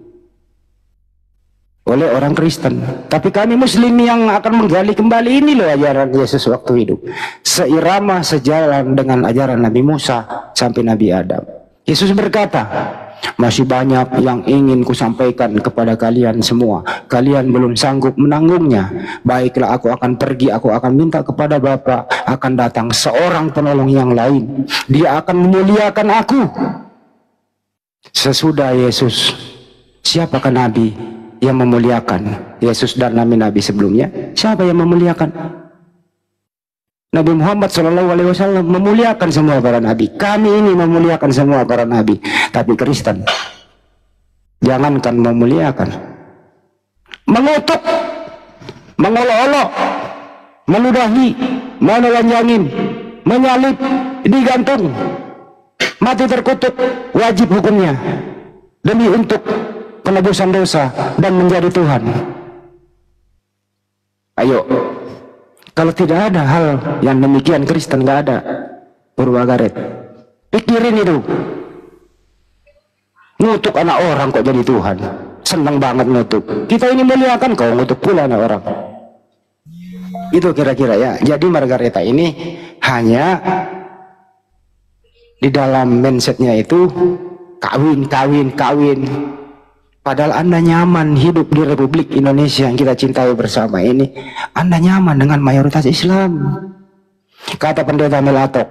oleh orang Kristen. Tapi kami Muslim yang akan menggali kembali ini loh ajaran Yesus waktu hidup, seirama sejalan dengan ajaran Nabi Musa sampai Nabi Adam. Yesus berkata, masih banyak yang ingin kusampaikan kepada kalian semua, kalian belum sanggup menanggungnya. Baiklah, aku akan pergi, aku akan minta kepada Bapa, akan datang seorang penolong yang lain, dia akan memuliakan aku. Sesudah Yesus, siapakah nabi yang memuliakan Yesus dan nabi-nabi sebelumnya? Siapa yang memuliakan? Nabi Muhammad SAW memuliakan semua para nabi. Kami ini memuliakan semua para nabi. Tapi Kristen, jangankan memuliakan, mengutuk, mengolok-olok, meludahi, menelanjangin, menyalib, digantung, mati terkutuk, wajib hukumnya demi untuk penebusan dosa dan menjadi Tuhan. Ayo, kalau tidak ada hal yang demikian Kristen nggak ada. Purwagaret, pikirin itu. Ngutuk anak orang kok jadi Tuhan. Senang banget ngutuk. Kita ini muliakan, kau ngutuk pula anak orang. Itu kira-kira ya. Jadi Margareta ini hanya di dalam mindsetnya itu kawin, kawin, kawin. Padahal Anda nyaman hidup di Republik Indonesia yang kita cintai bersama ini. Anda nyaman dengan mayoritas Islam. Kata pendeta Melatok,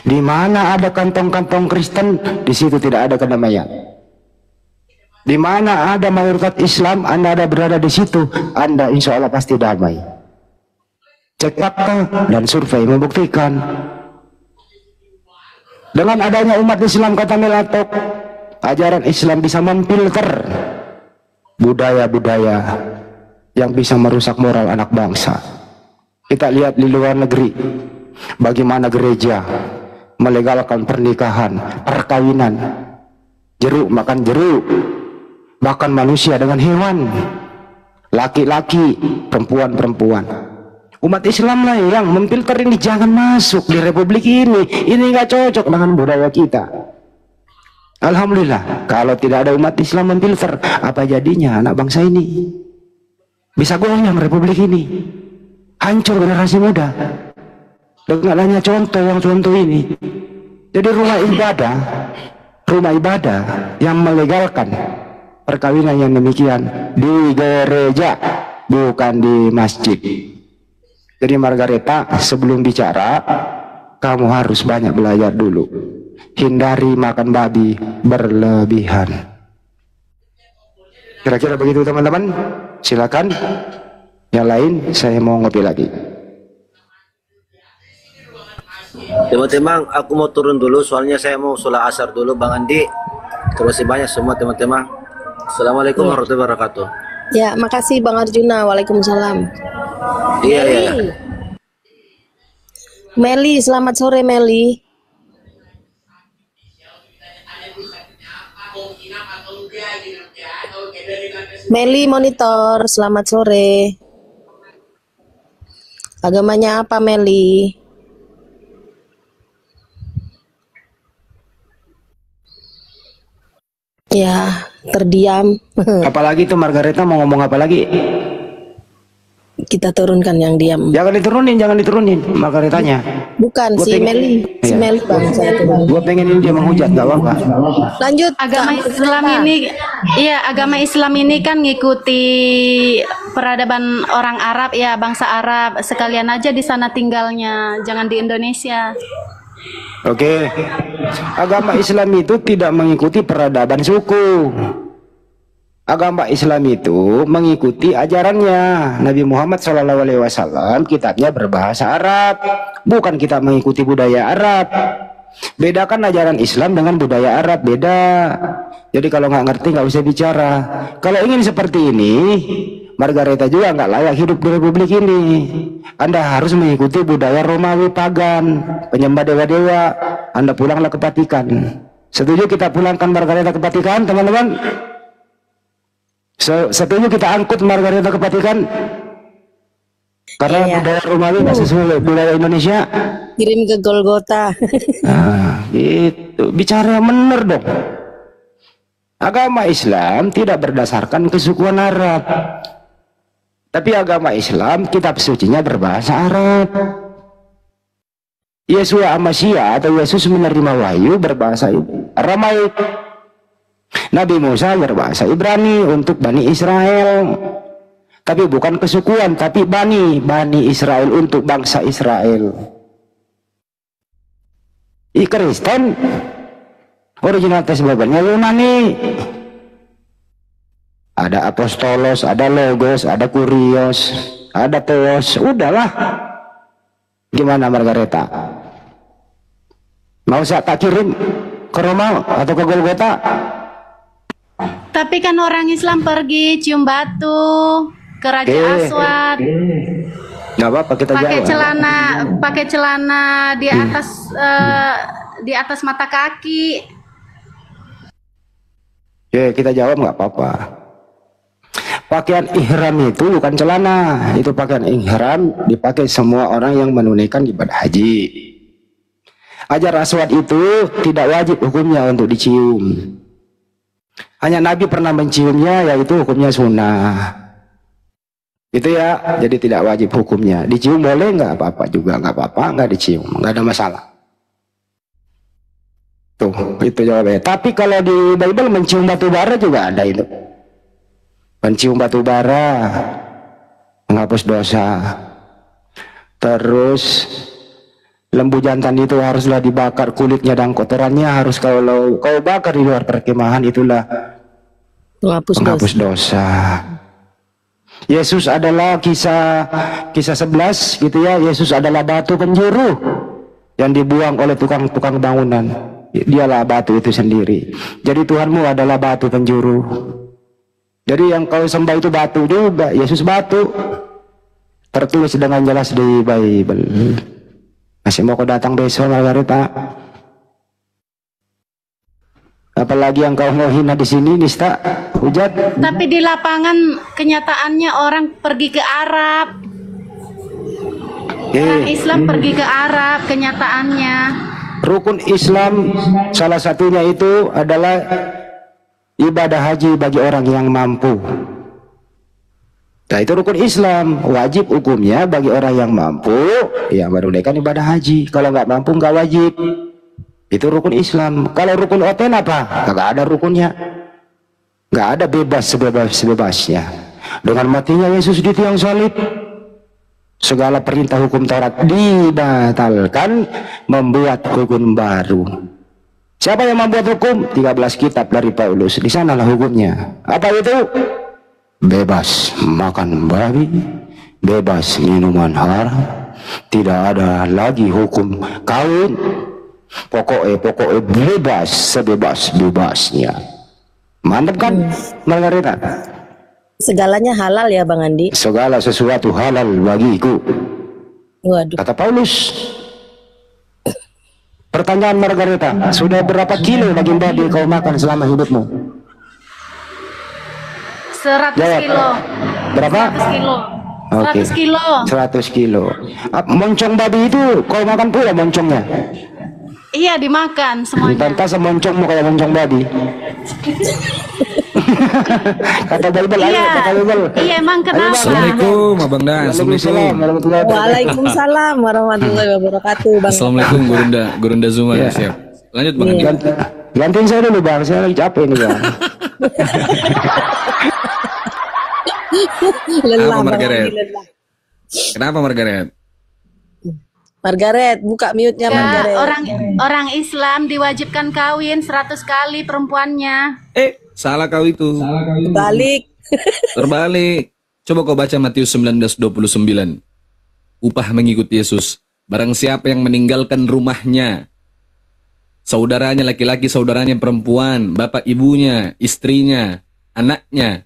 di mana ada kantong-kantong Kristen, di situ tidak ada kedamaian. Di mana ada mayoritas Islam, Anda ada berada di situ, Anda insya Allah pasti damai. Cek fakta dan survei membuktikan. Dengan adanya umat Islam, kata Melatok, ajaran Islam bisa memfilter budaya-budaya yang bisa merusak moral anak bangsa. Kita lihat di luar negeri, bagaimana gereja melegalkan pernikahan, perkawinan, jeruk makan jeruk, bahkan manusia dengan hewan, laki-laki, perempuan-perempuan. Umat Islam lah yang memfilter ini, jangan masuk di Republik ini nggak cocok dengan budaya kita. Alhamdulillah, kalau tidak ada umat Islam memfilter, apa jadinya anak bangsa ini? Bisa goyang Republik ini, hancur generasi muda. Dengan adanya contoh ini. Jadi rumah ibadah yang melegalkan perkawinan yang demikian di gereja, bukan di masjid. Jadi Margareta, sebelum bicara, kamu harus banyak belajar dulu. Hindari makan babi berlebihan. Kira-kira begitu teman-teman. Silakan. Yang lain saya mau ngopi lagi. Teman-teman, aku mau turun dulu soalnya saya mau sholat asar dulu, Bang Andi. Terima kasih banyak semua teman-teman. Assalamualaikum warahmatullahi wabarakatuh. Ya, makasih Bang Arjuna. Waalaikumsalam. Iya, iya. Meli, selamat sore Meli. Meli monitor, selamat sore. Agamanya apa Meli? Ya, terdiam. Apalagi itu Margareta mau ngomong apa lagi? Kita turunkan yang diam. Jangan diturunin Margaretanya. Bukan, si Meli. Si Iya. Meli Bang, saya turun. Gue pengen dia menghujat, gak apa-apa. Lanjut. Agama Kak. Islam ini, iya agama Islam ini kan ngikuti peradaban orang Arab ya, bangsa Arab. Sekalian aja di sana tinggalnya, jangan di Indonesia. Oke. Agama Islam itu tidak mengikuti peradaban suku. Agama Islam itu mengikuti ajarannya Nabi Muhammad SAW. Kitabnya berbahasa Arab, bukan kita mengikuti budaya Arab. Bedakan ajaran Islam dengan budaya Arab, beda. Jadi kalau nggak ngerti nggak usah bicara. Kalau ingin seperti ini, Margareta juga nggak layak hidup di Republik ini. Anda harus mengikuti budaya Romawi pagan, penyembah dewa-dewa. Anda pulanglah ke Vatikan. Setuju kita pulangkan Margareta ke Vatikan, teman-teman? Setuju kita angkut Margareta ke Vatikan? Karena budaya Romawi nggak sesuai budaya Indonesia. Kirim ke Golgota. Nah, gitu. Bicara yang benar dong. Agama Islam tidak berdasarkan kesukuan Arab. Tapi agama Islam kitab sucinya berbahasa Arab. Yesua Amasya atau Yesus menerima wahyu berbahasa Aramaik. Nabi Musa berbahasa Ibrani untuk Bani Israel. Tapi bukan kesukuan, tapi Bani Israel untuk bangsa Israel. Kristen original tes Babelnya Yunani. Ada apostolos, ada logos, ada kurios, ada teos. Udahlah. Gimana Margareta? Mau saya tak kirim ke Roma atau ke Golgota? Tapi kan orang Islam pergi cium batu ke Raja Aswad. Nggak apa-apa, kita Pakai celana di atas mata kaki. Ya, kita jawab nggak apa-apa. Pakaian ihram itu bukan celana, itu pakaian ihram dipakai semua orang yang menunaikan ibadah haji. Hajar Aswad itu tidak wajib hukumnya untuk dicium. Hanya Nabi pernah menciumnya, yaitu hukumnya sunnah. Itu ya, jadi tidak wajib hukumnya. Dicium boleh nggak apa-apa juga, nggak apa-apa, nggak dicium, nggak ada masalah. Tuh, itu jawabannya. Tapi kalau di Bible mencium batu bara juga ada itu. Mencium batu bara menghapus dosa. Terus lembu jantan itu haruslah dibakar, kulitnya dan kotorannya harus kau bakar di luar perkemahan, itulah menghapus dosa. Yesus adalah kisah 11 gitu ya. Yesus adalah batu penjuru yang dibuang oleh tukang-tukang bangunan. Dialah batu itu sendiri. Jadi Tuhanmu adalah batu penjuru. Jadi yang kau sembah itu batu juga. Yesus batu. Tertulis dengan jelas di Bible. Masih mau kau datang besok, Margareta? Apalagi yang kau mau hina di sini, Nista, hujat. Tapi di lapangan kenyataannya orang pergi ke Arab. Orang Islam pergi ke Arab, kenyataannya. Rukun Islam salah satunya itu adalah ibadah haji bagi orang yang mampu. Nah, itu rukun Islam, wajib hukumnya bagi orang yang mampu ya menunaikan ibadah haji. Kalau nggak mampu nggak wajib. Itu rukun Islam. Kalau rukun oten apa? Nggak ada rukunnya. Nggak ada bebas sebebasnya. Dengan matinya Yesus di tiang salib, segala perintah hukum Taurat dibatalkan, membuat hukum baru. Siapa yang membuat hukum? 13 kitab dari Paulus. Di sanalah hukumnya. Apa itu? Bebas makan babi, bebas minuman haram, tidak ada lagi hukum kawin. Pokoknya bebas sebebas-bebasnya. Mantap kan, Margareta? Segalanya halal ya Bang Andi? Segala sesuatu halal bagiku. Waduh. Kata Paulus. Pertanyaan Margareta, sudah berapa kilo daging babi kau makan selama hidupmu? 100 kilo. Berapa? 100 kilo. Oke. 100 kilo. 100 kilo. Moncong babi itu kau makan pula moncongnya? Iya, dimakan semuanya. Pantas moncongmu kayak moncong babi. Kata Bible, Iya. kata Bible. Iya, emang kenapa? Assalamualaikum, Abang Dan. Assalamualaikum. Waalaikumsalam warahmatullahi wabarakatuh Bang. Assalamualaikum, Gurunda Zuma. Ya. Siap. Lanjut Bang. Iya. Gantiin saya dulu Bang, saya lagi capek nih Bang. Lelah, Apa Bang Margaret? Andi, lelah. Kenapa Margaret? Margaret, buka mute-nya Ya, Margaret. orang Islam diwajibkan kawin 100 kali perempuannya. Salah kau itu. Balik. Terbalik. Coba kau baca Matius 19:29. Upah mengikut Yesus. Barang siapa yang meninggalkan rumahnya, saudaranya laki-laki, saudaranya perempuan, bapak ibunya, istrinya, anaknya,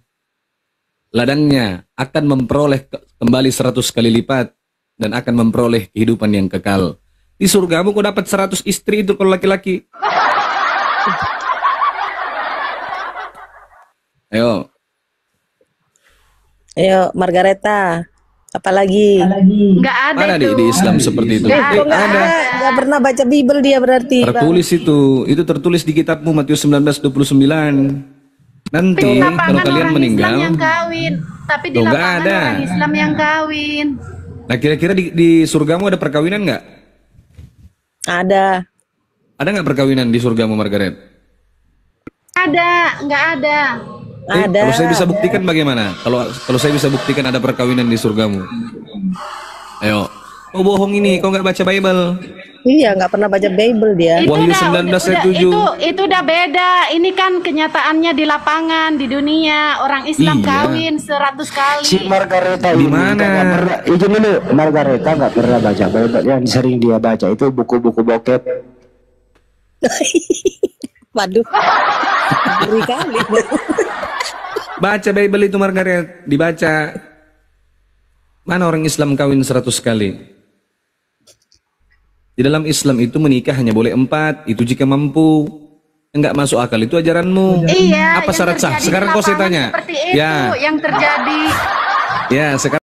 ladangnya, akan memperoleh kembali 100 kali lipat dan akan memperoleh kehidupan yang kekal. Di surgamu kau dapat 100 istri itu kalau laki-laki. Ayo. Ayo Margareta. Apalagi? Nggak ada Mana itu. di Islam seperti itu? Kok nggak ada? Nggak pernah baca Bible dia berarti. Bang. Tertulis itu tertulis di kitabmu Matius 19:29. Nanti Di kalau lapangan kalian orang meninggal, Islam yang kawin. Tapi di Loh, nggak lapangan ada. orang Islam yang kawin. nah kira-kira di surgamu ada perkawinan nggak? Ada. Ada nggak perkawinan di surgamu, Margaret? Ada, nggak ada. Ada. Kalau saya bisa buktikan bagaimana? Kalau saya bisa buktikan ada perkawinan di surgamu. Ayo. Oh bohong ini, kau nggak baca Bible. Iya, nggak pernah baca Bible dia. Wahyu 19 ayat 7. Itu udah beda. Ini kan kenyataannya di lapangan, di dunia. Orang Islam Iya. kawin 100 kali. Si Margareta Di ini mana? nggak pernah, izin dulu, Margareta nggak pernah baca Bible. Yang sering dia baca itu buku-buku bokep. Waduh. Ngeri kali. Baca Bible itu, Margaret, dibaca. Mana orang Islam kawin 100 kali? Di dalam Islam itu menikah hanya boleh 4, itu jika mampu. Enggak masuk akal itu ajaranmu. Iya. Apa yang syarat sah? terjadi di Sekarang kau saya lapangan tanya. Seperti itu Ya. yang terjadi. Ya, sekarang